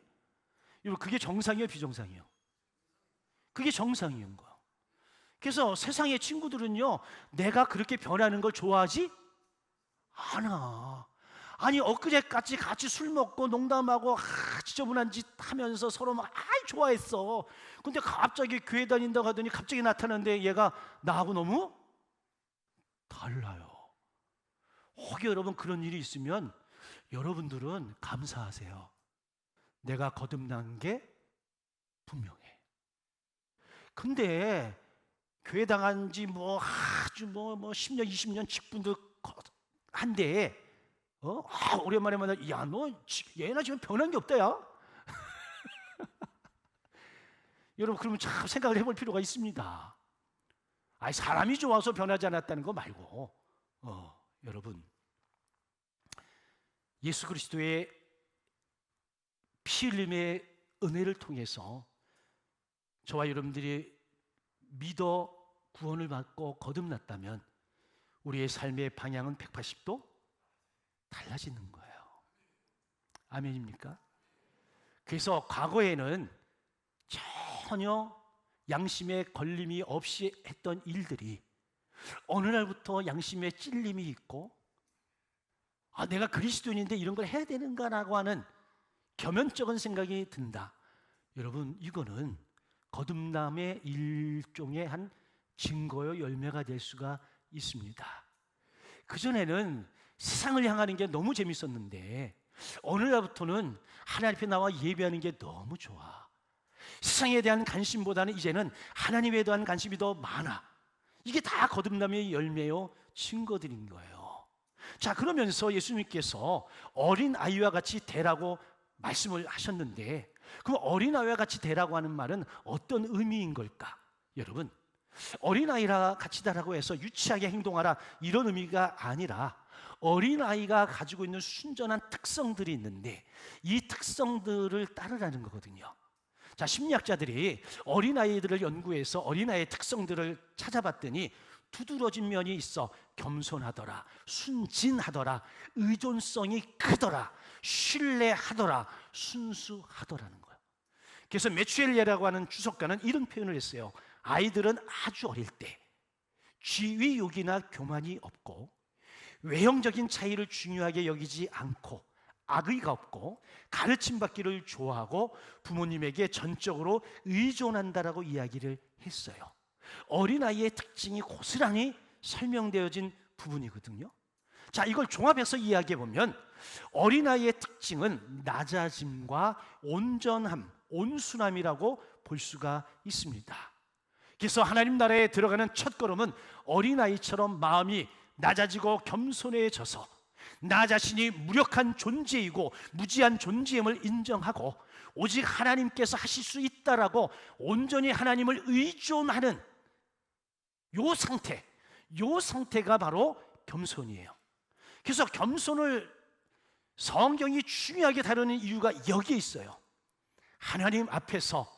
여러분 그게 정상이에요, 비정상이에요? 그게 정상인 거야. 그래서 세상의 친구들은요 내가 그렇게 변하는 걸 좋아하지 않아. 아니 엊그제까지 같이 술 먹고 농담하고 지저분한 짓 하면서 서로 막 좋아했어. 근데 갑자기 교회 다닌다고 하더니 갑자기 나타났는데 얘가 나하고 너무 달라요. 혹 여러분 그런 일이 있으면 여러분들은 감사하세요. 내가 거듭난 게 분명해. 근데 교회 당한 지 뭐 아주 뭐 10년 20년 직분도 한데 오랜만에 만나 야 너 얘나 지금 변한 게 없다 야. 여러분 그러면 참 생각을 해볼 필요가 있습니다. 아니 사람이 좋아서 변하지 않았다는 거 말고 여러분 예수 그리스도의 피 흘림의 은혜를 통해서 저와 여러분들이 믿어 구원을 받고 거듭났다면 우리의 삶의 방향은 180도 달라지는 거예요. 아멘입니까? 그래서 과거에는 전혀 양심에 걸림이 없이 했던 일들이 어느 날부터 양심에 찔림이 있고 내가 그리스도인인데 이런 걸 해야 되는가라고 하는 겸연쩍은 생각이 든다. 여러분 이거는 거듭남의 일종의 한 증거요 열매가 될 수가 있습니다. 그전에는 세상을 향하는 게 너무 재밌었는데 어느 날부터는 하나님 앞에 나와 예배하는 게 너무 좋아. 세상에 대한 관심보다는 이제는 하나님에 대한 관심이 더 많아. 이게 다 거듭남의 열매요 증거들인 거예요. 자 그러면서 예수님께서 어린아이와 같이 되라고 말씀을 하셨는데 그럼 어린아이와 같이 되라고 하는 말은 어떤 의미인 걸까? 여러분 어린아이라 같이 되라고 해서 유치하게 행동하라 이런 의미가 아니라 어린아이가 가지고 있는 순전한 특성들이 있는데 이 특성들을 따르라는 거거든요. 자 심리학자들이 어린아이들을 연구해서 어린아이의 특성들을 찾아봤더니 두드러진 면이 있어 겸손하더라, 순진하더라, 의존성이 크더라, 신뢰하더라, 순수하더라는 거예요. 그래서 메추엘레라고 하는 주석가는 이런 표현을 했어요. 아이들은 아주 어릴 때 지위욕이나 교만이 없고 외형적인 차이를 중요하게 여기지 않고 악의가 없고 가르침받기를 좋아하고 부모님에게 전적으로 의존한다라고 이야기를 했어요. 어린아이의 특징이 고스란히 설명되어진 부분이거든요. 자, 이걸 종합해서 이야기해보면 어린아이의 특징은 낮아짐과 온전함, 온순함이라고 볼 수가 있습니다. 그래서 하나님 나라에 들어가는 첫걸음은 어린아이처럼 마음이 낮아지고 겸손해져서 나 자신이 무력한 존재이고 무지한 존재임을 인정하고 오직 하나님께서 하실 수 있다라고 온전히 하나님을 의존하는 요 상태가 바로 겸손이에요. 그래서 겸손을 성경이 중요하게 다루는 이유가 여기에 있어요. 하나님 앞에서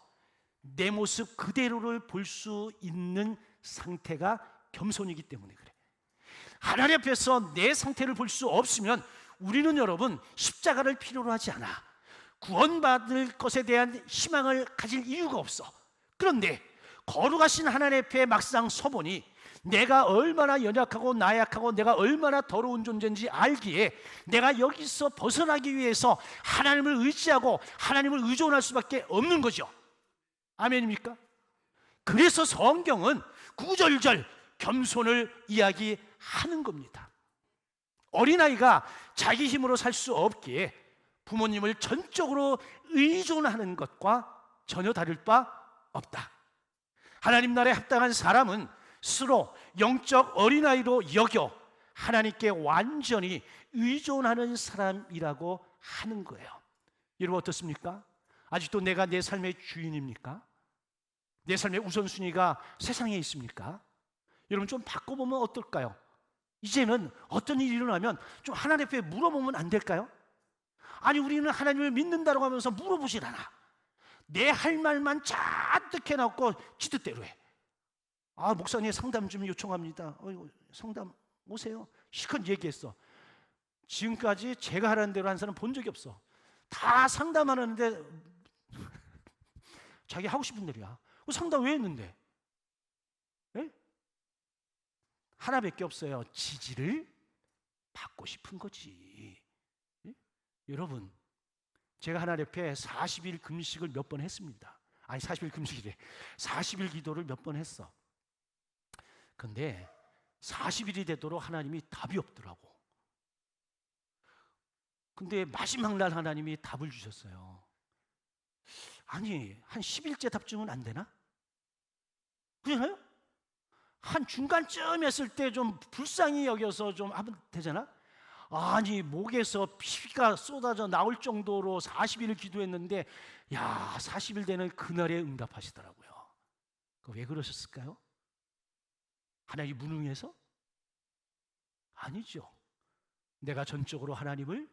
내 모습 그대로를 볼 수 있는 상태가 겸손이기 때문에 그래. 하나님 앞에서 내 상태를 볼 수 없으면 우리는 여러분 십자가를 필요로 하지 않아. 구원받을 것에 대한 희망을 가질 이유가 없어. 그런데 거룩하신 하나님 앞에 막상 서보니 내가 얼마나 연약하고 나약하고 내가 얼마나 더러운 존재인지 알기에 내가 여기서 벗어나기 위해서 하나님을 의지하고 하나님을 의존할 수밖에 없는 거죠. 아멘입니까? 그래서 성경은 구절절 겸손을 이야기하는 겁니다. 어린아이가 자기 힘으로 살 수 없기에 부모님을 전적으로 의존하는 것과 전혀 다를 바 없다. 하나님 나라에 합당한 사람은 스스로 영적 어린아이로 여겨 하나님께 완전히 의존하는 사람이라고 하는 거예요. 여러분 어떻습니까? 아직도 내가 내 삶의 주인입니까? 내 삶의 우선순위가 세상에 있습니까? 여러분 좀 바꿔보면 어떨까요? 이제는 어떤 일이 일어나면 좀 하나님 앞에 물어보면 안 될까요? 아니 우리는 하나님을 믿는다고 하면서 물어보질 않아. 내 할 말만 잔뜩 해놓고 지 뜻대로 해. 아 목사님 상담 좀 요청합니다. 상담 오세요. 실컷 얘기했어. 지금까지 제가 하라는 대로 한 사람 본 적이 없어. 다 상담하는데 자기 하고 싶은 대로야. 상담 왜 했는데? 네? 하나밖에 없어요. 지지를 받고 싶은 거지. 네? 여러분 제가 하나님 앞에 40일 금식을 몇 번 했습니다. 아니 40일 금식이래. 40일 기도를 몇 번 했어. 근데 40일이 되도록 하나님이 답이 없더라고. 근데 마지막 날 하나님이 답을 주셨어요. 아니 한 10일째 답 주면 안 되나? 그러잖아요? 한 중간쯤 했을 때 좀 불쌍히 여겨서 좀 하면 되잖아? 아니 목에서 피가 쏟아져 나올 정도로 40일을 기도했는데 야 40일 되는 그날에 응답하시더라고요. 왜 그러셨을까요? 하나님이 무능해서? 아니죠. 내가 전적으로 하나님을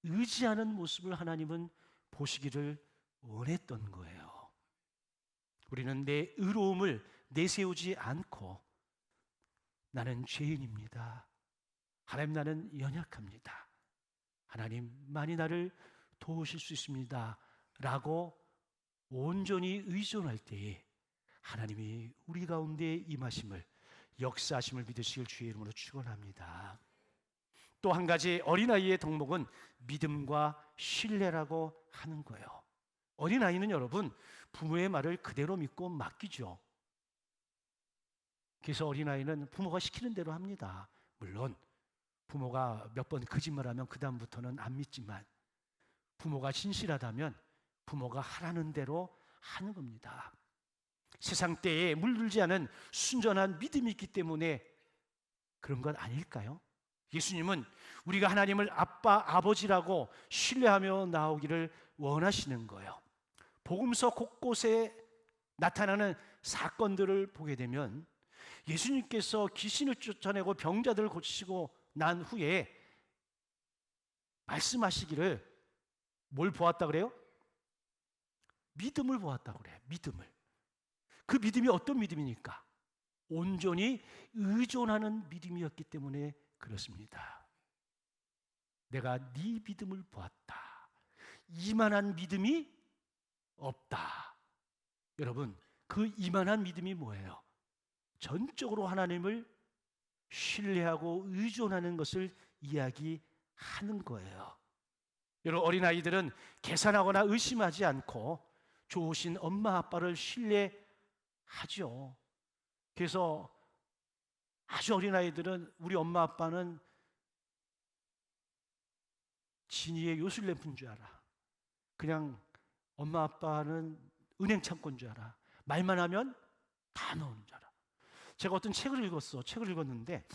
의지하는 모습을 하나님은 보시기를 원했던 거예요. 우리는 내 의로움을 내세우지 않고 나는 죄인입니다. 하나님 나는 연약합니다. 하나님만이 나를 도우실 수 있습니다. 라고 온전히 의존할 때에 하나님이 우리 가운데 임하심을 역사하심을 믿으시길 주의 이름으로 축원합니다. 또 한 가지 어린아이의 덕목은 믿음과 신뢰라고 하는 거예요. 어린아이는 여러분 부모의 말을 그대로 믿고 맡기죠. 그래서 어린아이는 부모가 시키는 대로 합니다. 물론 부모가 몇 번 거짓말하면 그 다음부터는 안 믿지만 부모가 진실하다면 부모가 하라는 대로 하는 겁니다. 세상 때에 물들지 않은 순전한 믿음이 있기 때문에 그런 것 아닐까요? 예수님은 우리가 하나님을 아빠, 아버지라고 신뢰하며 나오기를 원하시는 거예요. 복음서 곳곳에 나타나는 사건들을 보게 되면 예수님께서 귀신을 쫓아내고 병자들을 고치시고 난 후에 말씀하시기를 뭘 보았다 그래요? 믿음을 보았다고 그래요. 믿음을. 그 믿음이 어떤 믿음이니까? 온전히 의존하는 믿음이었기 때문에 그렇습니다. 내가 네 믿음을 보았다. 이만한 믿음이 없다. 여러분, 그 이만한 믿음이 뭐예요? 전적으로 하나님을 신뢰하고 의존하는 것을 이야기하는 거예요. 여러분, 어린아이들은 계산하거나 의심하지 않고 좋으신 엄마 아빠를 신뢰하죠. 그래서 아주 어린아이들은 우리 엄마 아빠는 진이의 요술램프인 줄 알아. 그냥 엄마 아빠는 은행 창고인 줄 알아. 말만 하면 다 나오는 줄 알아. 제가 어떤 책을 읽었어. 책을 읽었는데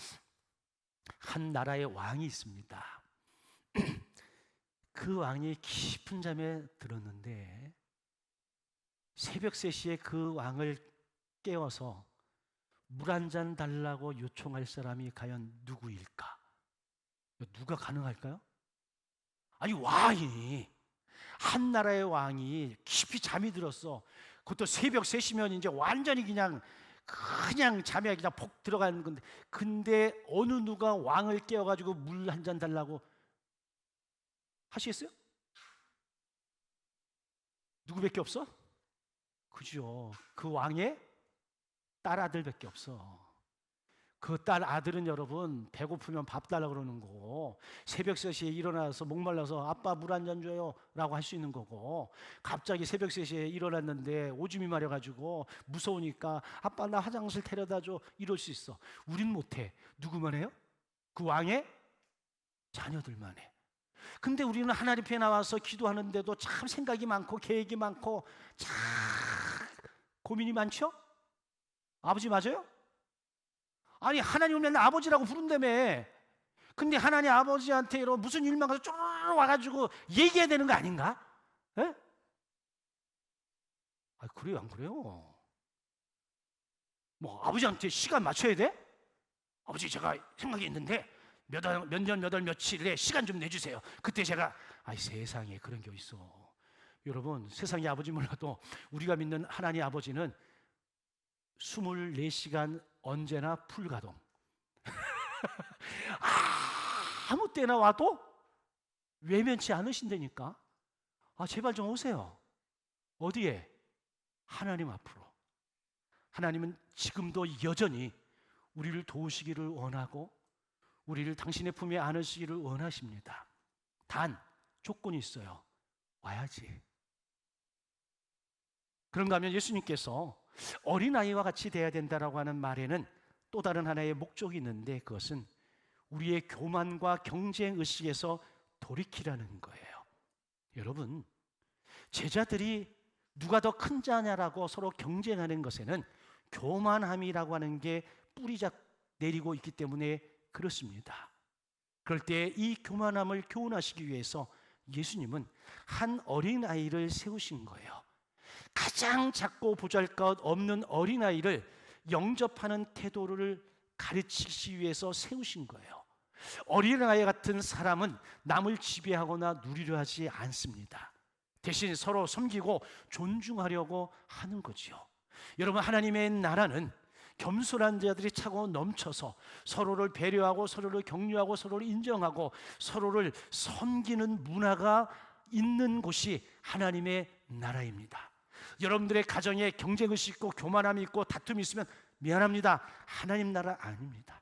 한 나라의 왕이 있습니다. 그 왕이 깊은 잠에 들었는데 새벽 3시에 그 왕을 깨워서 물 한 잔 달라고 요청할 사람이 과연 누구일까? 누가 가능할까요? 아니, 왕이, 한 나라의 왕이 깊이 잠이 들었어. 그것도 새벽 3시면 이제 완전히 그냥 잠에 그냥 폭 들어가는 건데, 근데 어느 누가 왕을 깨워가지고 물 한 잔 달라고 하시겠어요? 누구밖에 없어? 그죠. 그 왕의 딸 아들밖에 없어. 그 딸 아들은 여러분 배고프면 밥 달라고 그러는 거고, 새벽 3시에 일어나서 목말라서 아빠 물 한 잔 줘요 라고 할 수 있는 거고, 갑자기 새벽 3시에 일어났는데 오줌이 마려가지고 무서우니까 아빠 나 화장실 데려다 줘 이럴 수 있어. 우린 못해. 누구만 해요? 그 왕의 자녀들만 해. 근데 우리는 하나님 앞에 나와서 기도하는데도 참 생각이 많고 계획이 많고 참 고민이 많죠? 아버지 맞아요? 아니, 하나님을 맨날 아버지라고 부른다며. 근데 하나님 아버지한테 무슨 일만 가서 쭉 와가지고 얘기해야 되는 거 아닌가? 에? 아, 그래요 안 그래요? 뭐 아버지한테 시간 맞춰야 돼? 아버지 제가 생각이 있는데 몇 년 몇 월 며칠에 시간 좀 내주세요. 그때 제가, 아이 세상에 그런 게 있어. 여러분, 세상의 아버지 몰라도 우리가 믿는 하나님 아버지는 24시간 언제나 풀가동. 아무 때나 와도 외면치 않으신다니까. 아, 제발 좀 오세요. 어디에? 하나님 앞으로. 하나님은 지금도 여전히 우리를 도우시기를 원하고 우리를 당신의 품에 안으시기를 원하십니다. 단 조건이 있어요. 와야지. 그런가 하면 예수님께서 어린아이와 같이 돼야 된다라고 하는 말에는 또 다른 하나의 목적이 있는데, 그것은 우리의 교만과 경쟁의식에서 돌이키라는 거예요. 여러분, 제자들이 누가 더 큰 자냐라고 서로 경쟁하는 것에는 교만함이라고 하는 게 뿌리작 내리고 있기 때문에 그렇습니다. 그럴 때 이 교만함을 교훈하시기 위해서 예수님은 한 어린아이를 세우신 거예요. 가장 작고 보잘것 없는 어린아이를 영접하는 태도를 가르치기 위해서 세우신 거예요. 어린아이 같은 사람은 남을 지배하거나 누리려 하지 않습니다. 대신 서로 섬기고 존중하려고 하는 거지요. 여러분, 하나님의 나라는 겸손한 자들이 차고 넘쳐서 서로를 배려하고 서로를 격려하고 서로를 인정하고 서로를 섬기는 문화가 있는 곳이 하나님의 나라입니다. 여러분들의 가정에 경쟁의식 있고 교만함이 있고 다툼이 있으면 미안합니다. 하나님 나라 아닙니다.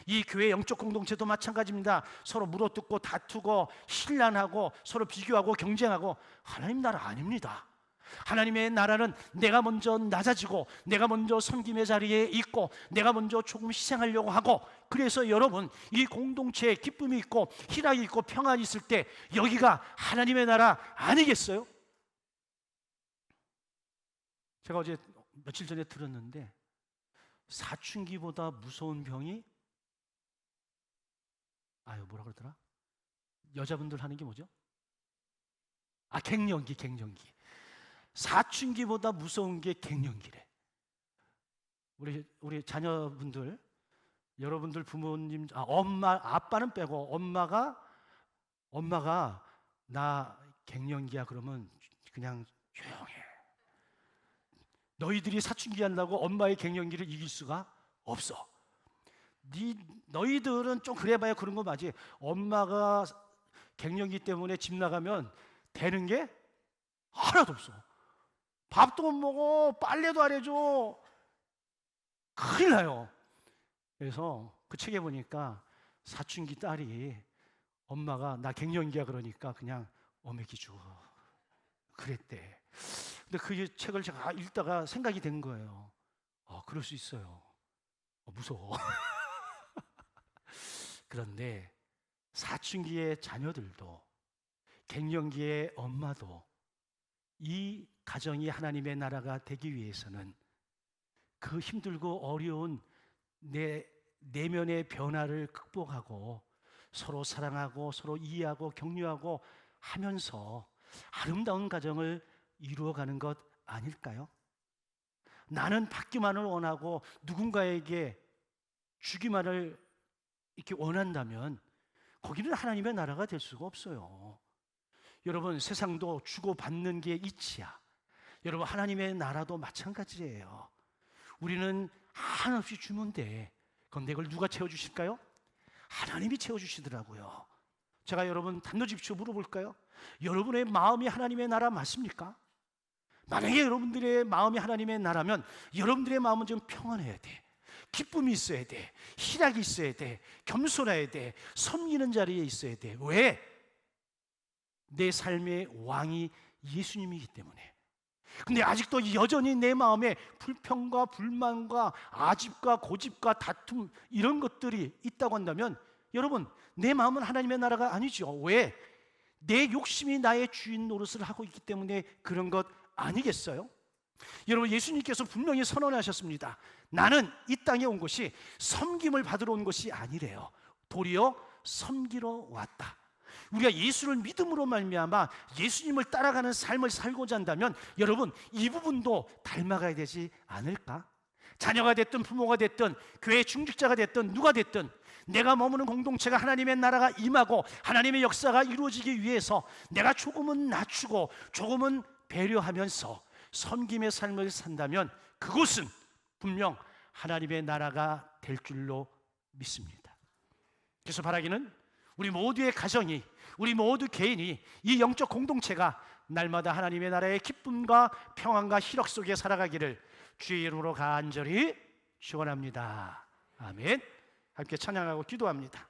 이 교회 영적 공동체도 마찬가지입니다. 서로 물어뜯고 다투고 신란하고 서로 비교하고 경쟁하고 하나님 나라 아닙니다. 하나님의 나라는 내가 먼저 낮아지고 내가 먼저 섬김의 자리에 있고 내가 먼저 조금 희생하려고 하고, 그래서 여러분 이 공동체에 기쁨이 있고 희락이 있고 평안이 있을 때 여기가 하나님의 나라 아니겠어요? 제가 어제 며칠 전에 들었는데 사춘기보다 무서운 병이, 뭐라 그러더라? 여자분들 하는 게 뭐죠? 갱년기. 사춘기보다 무서운 게 갱년기래. 우리 자녀분들, 여러분들 부모님, 아빠는 빼고 엄마가 나 갱년기야 그러면 그냥 조용해. 너희들이 사춘기 한다고 엄마의 갱년기를 이길 수가 없어. 너희들은 좀 그래봐야 그런 거 맞지. 엄마가 갱년기 때문에 집 나가면 되는 게 하나도 없어. 밥도 못 먹어, 빨래도 안 해줘. 큰일 나요. 그래서 그 책에 보니까 사춘기 딸이 엄마가 나 갱년기야 그러니까 그냥 어메기주 그랬대. 근데 그 책을 제가 읽다가 생각이 된 거예요. 그럴 수 있어요. 무서워. 그런데 사춘기의 자녀들도 갱년기의 엄마도 이 가정이 하나님의 나라가 되기 위해서는 그 힘들고 어려운 내 내면의 변화를 극복하고 서로 사랑하고 서로 이해하고 격려하고 하면서 아름다운 가정을 이루어가는 것 아닐까요? 나는 받기만을 원하고 누군가에게 주기만을 이렇게 원한다면 거기는 하나님의 나라가 될 수가 없어요. 여러분, 세상도 주고 받는 게 이치야. 여러분, 하나님의 나라도 마찬가지예요. 우리는 한없이 주면 돼. 그런데 이걸 누가 채워주실까요? 하나님이 채워주시더라고요. 제가 여러분 단도직입적으로 물어볼까요? 여러분의 마음이 하나님의 나라 맞습니까? 만약에 여러분들의 마음이 하나님의 나라면 여러분들의 마음은 좀 평안해야 돼. 기쁨이 있어야 돼. 희락이 있어야 돼. 겸손해야 돼. 섬기는 자리에 있어야 돼. 왜? 내 삶의 왕이 예수님이기 때문에. 근데 아직도 여전히 내 마음에 불평과 불만과 아집과 고집과 다툼 이런 것들이 있다고 한다면 여러분, 내 마음은 하나님의 나라가 아니죠. 왜? 내 욕심이 나의 주인 노릇을 하고 있기 때문에 그런 것 아니겠어요? 여러분, 예수님께서 분명히 선언하셨습니다. 나는 이 땅에 온 것이 섬김을 받으러 온 것이 아니래요. 도리어 섬기러 왔다. 우리가 예수를 믿음으로 말미암아 예수님을 따라가는 삶을 살고자 한다면 여러분, 이 부분도 닮아가야 되지 않을까? 자녀가 됐든 부모가 됐든 교회 중직자가 됐든 누가 됐든 내가 머무는 공동체가 하나님의 나라가 임하고 하나님의 역사가 이루어지기 위해서 내가 조금은 낮추고 조금은 배려하면서 섬김의 삶을 산다면 그곳은 분명 하나님의 나라가 될 줄로 믿습니다. 그래서 바라기는 우리 모두의 가정이, 우리 모두 개인이, 이 영적 공동체가 날마다 하나님의 나라의 기쁨과 평안과 희락 속에 살아가기를 주의 이름으로 간절히 축원합니다. 아멘. 함께 찬양하고 기도합니다.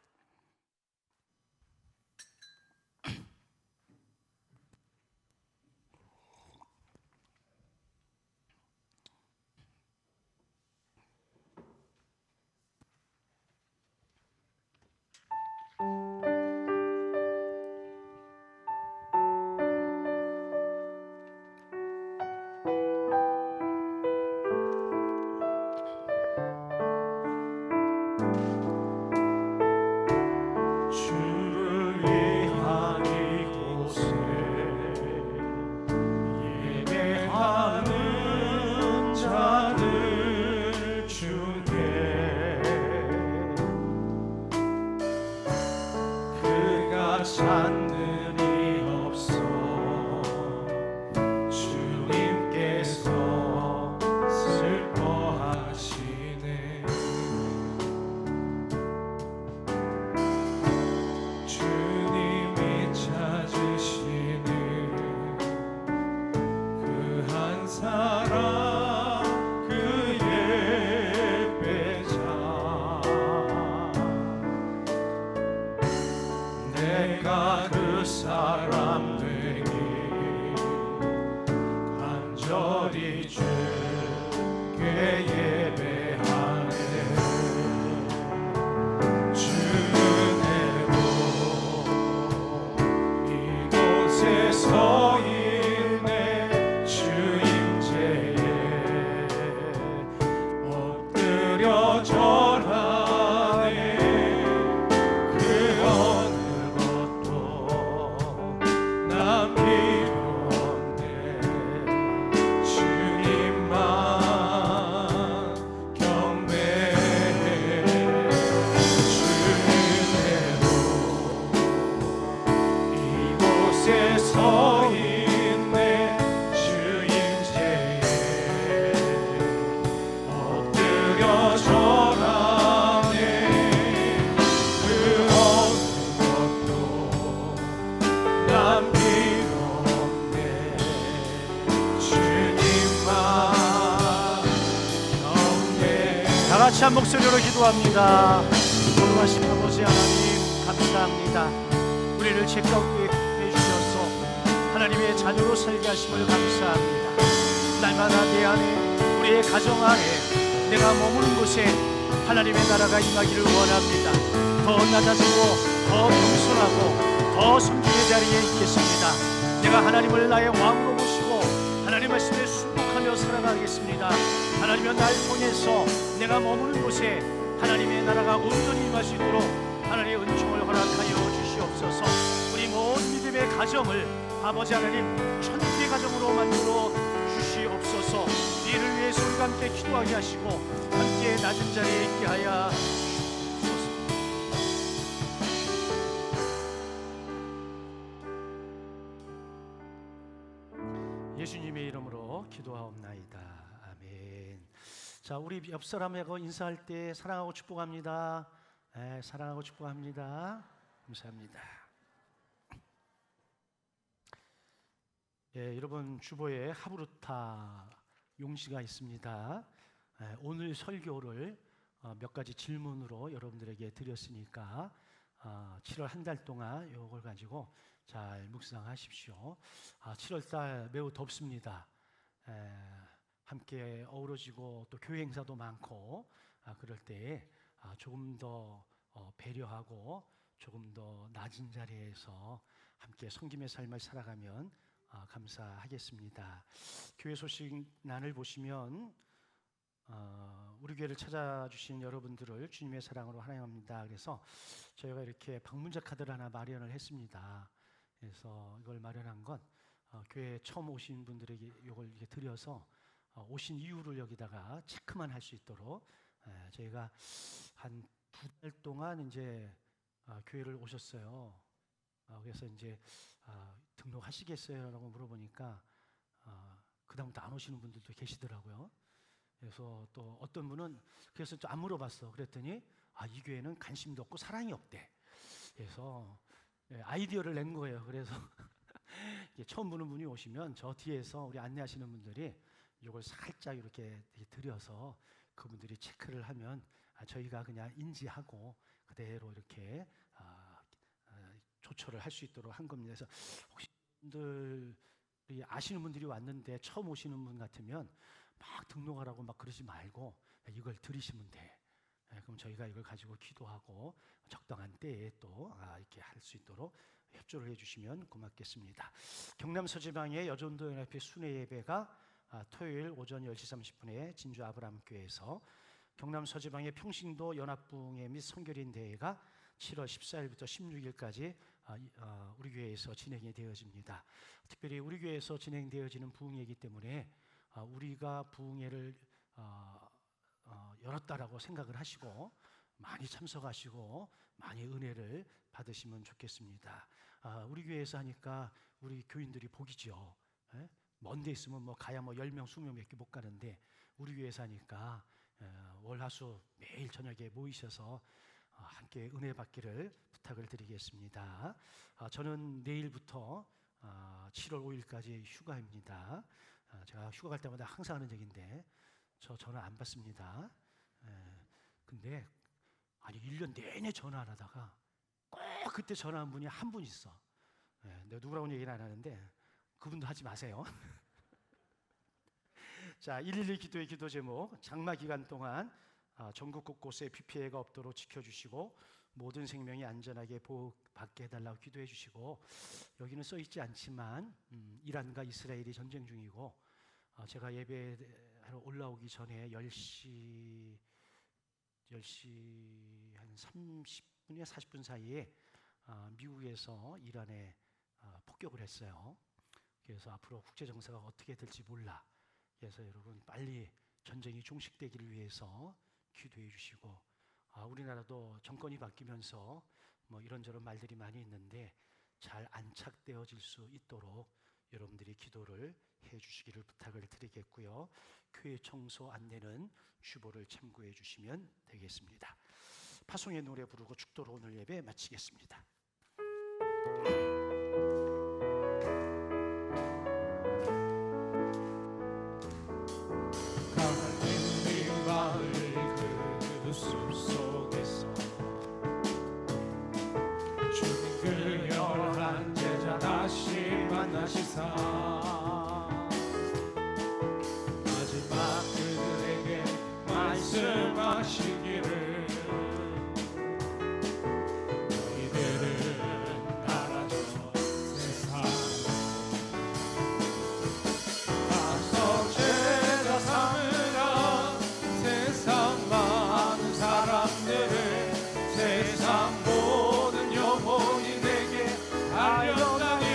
같이 한 목소리로 기도합니다. 거룩하신 아버지 하나님, 감사합니다. 우리를 죄 가운데 해주셔서 하나님의 자녀로 살게 하심을 감사합니다. 날마다 내 안에, 우리의 가정 안에, 내가 머무는 곳에 하나님의 나라가 임하기를 원합니다. 더 낮아지고 더 겸손하고 더 섬기의 자리에 있겠습니다. 내가 하나님을 나의 왕으로 모시고 하나님 말씀에 순복하며 살아가겠습니다. 하나님은 날 통해서 내가 머무는 곳에 하나님의 나라가 온전히 임하시도록 하나님의 은총을 허락하여 주시옵소서. 우리 모든 믿음의 가정을 아버지 하나님 천국의 가정으로 만들어 주시옵소서. 이를 위해서 우리가 함께 기도하게 하시고 함께 낮은 자리에 있게 하여 주옵소서. 예수님의 이름으로 기도하옵나이다. 아멘. 자, 우리 옆 사람하고 인사할 때 사랑하고 축복합니다. 네, 사랑하고 축복합니다. 감사합니다. 예, 여러분 주보에 하브루타 용지가 있습니다. 오늘 설교를 몇 가지 질문으로 여러분들에게 드렸으니까 7월 한 달 동안 이걸 가지고 잘 묵상하십시오. 7월달 매우 덥습니다. 함께 어우러지고 또 교회 행사도 많고 그럴 때에 조금 더 배려하고 조금 더 낮은 자리에서 함께 섬김의 삶을 살아가면 감사하겠습니다. 교회 소식란을 보시면 우리 교회를 찾아주신 여러분들을 주님의 사랑으로 환영합니다. 그래서 저희가 이렇게 방문자 카드를 하나 마련을 했습니다. 그래서 이걸 마련한 건 교회에 처음 오신 분들에게 이걸 이렇게 드려서 오신 이유를 여기다가 체크만 할 수 있도록 저희가 한 2달 동안 이제 교회를 오셨어요. 그래서 이제 등록하시겠어요? 라고 물어보니까 그다음부터 안 오시는 분들도 계시더라고요. 그래서 또 어떤 분은 그래서 좀 안 물어봤어. 그랬더니 이 교회는 관심도 없고 사랑이 없대. 그래서 아이디어를 낸 거예요. 그래서 처음 보는 분이 오시면 저 뒤에서 우리 안내하시는 분들이 이걸 살짝 이렇게 드려서 그분들이 체크를 하면 저희가 그냥 인지하고 그대로 이렇게 조처를 할 수 있도록 한 겁니다. 그래서 혹시 분들이 아시는 분들이 왔는데 처음 오시는 분 같으면 막 등록하라고 막 그러지 말고 이걸 들으시면 돼. 그럼 저희가 이걸 가지고 기도하고 적당한 때에 또 이렇게 할 수 있도록 협조를 해주시면 고맙겠습니다. 경남 서지방의 여전도 연합회 순회 예배가 토요일 오전 10시 30분에 진주 아브라함교회에서, 경남 서지방의 평신도 연합부흥회 및 선교인 대회가 7월 14일부터 16일까지 우리 교회에서 진행이 되어집니다. 특별히 우리 교회에서 진행되어지는 부흥회이기 때문에 우리가 부흥회를 열었다라고 생각을 하시고 많이 참석하시고 많이 은혜를 받으시면 좋겠습니다. 우리 교회에서 하니까 우리 교인들이 복이죠. 먼 데 있으면 가야 10명, 20명밖에 못 가는데 우리 교회에서 하니까 월화수 매일 저녁에 모이셔서 함께 은혜 받기를 부탁을 드리겠습니다. 저는 내일부터 7월 5일까지 휴가입니다. 제가 휴가 갈 때마다 항상 하는 얘기인데 저 전화 안 받습니다. 근데 1년 내내 전화 안 하다가 꼭 그때 전화한 분이 한 분 있어. 내가 누구라고는 얘기는 안 하는데 그분도 하지 마세요. 자, 112 기도의 기도 제목, 장마 기간 동안 전국 곳곳에 비 피해가 없도록 지켜주시고 모든 생명이 안전하게 보호받게 해달라고 기도해 주시고, 여기는 써있지 않지만 이란과 이스라엘이 전쟁 중이고 제가 예배하러 올라오기 전에 10시 한 30분이나 40분 사이에 미국에서 이란에 폭격을 했어요. 그래서 앞으로 국제정세가 어떻게 될지 몰라. 그래서 여러분 빨리 전쟁이 종식되기를 위해서 기도해 주시고, 우리나라도 정권이 바뀌면서 이런저런 말들이 많이 있는데 잘 안착되어질 수 있도록 여러분들이 기도를 해 주시기를 부탁을 드리겠고요. 교회 청소 안내는 주보를 참고해 주시면 되겠습니다. 파송의 노래 부르고 축도로 오늘 예배 마치겠습니다. 가을의 마을 그 숲속에서 주님 그 열한 제자 다시 만나시사 마지막 그들에게 말씀하시기를 너희들은 나라죠 세상 가서 제자 삼으라 세상 많은 사람들을 세상 모든 영혼이 내게 알려다니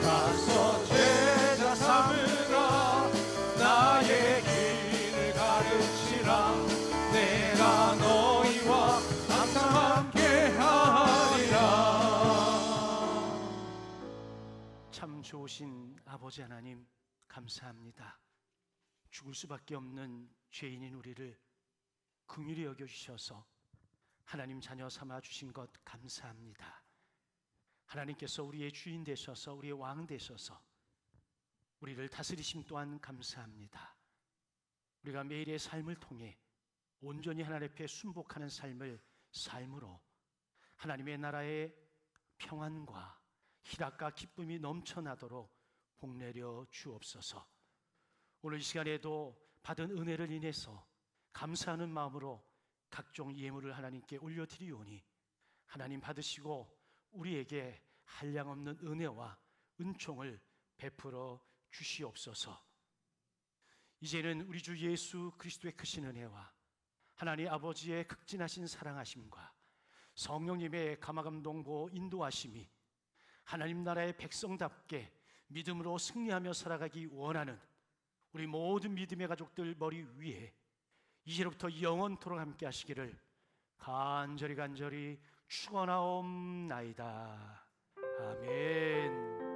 가서 제자 삼으라 내가 너희와 항상 함께하리라. 참 좋으신 아버지 하나님, 감사합니다. 죽을 수밖에 없는 죄인인 우리를 긍휼히 여겨주셔서 하나님 자녀 삼아 주신 것 감사합니다. 하나님께서 우리의 주인 되셔서, 우리의 왕 되셔서 우리를 다스리심 또한 감사합니다. 우리가 매일의 삶을 통해 온전히 하나님 앞에 순복하는 삶으로 하나님의 나라의 평안과 희락과 기쁨이 넘쳐나도록 복내려 주옵소서. 오늘 이 시간에도 받은 은혜를 인해서 감사하는 마음으로 각종 예물을 하나님께 올려드리오니 하나님 받으시고 우리에게 한량없는 은혜와 은총을 베풀어 주시옵소서. 이제는 우리 주 예수 그리스도의 크신 은혜와 하나님 아버지의 극진하신 사랑하심과 성령님의 감화감동 보호 인도하심이 하나님 나라의 백성답게 믿음으로 승리하며 살아가기 원하는 우리 모든 믿음의 가족들 머리 위에 이제로부터 영원토록 함께 하시기를 간절히 축원하옵나이다. 아멘.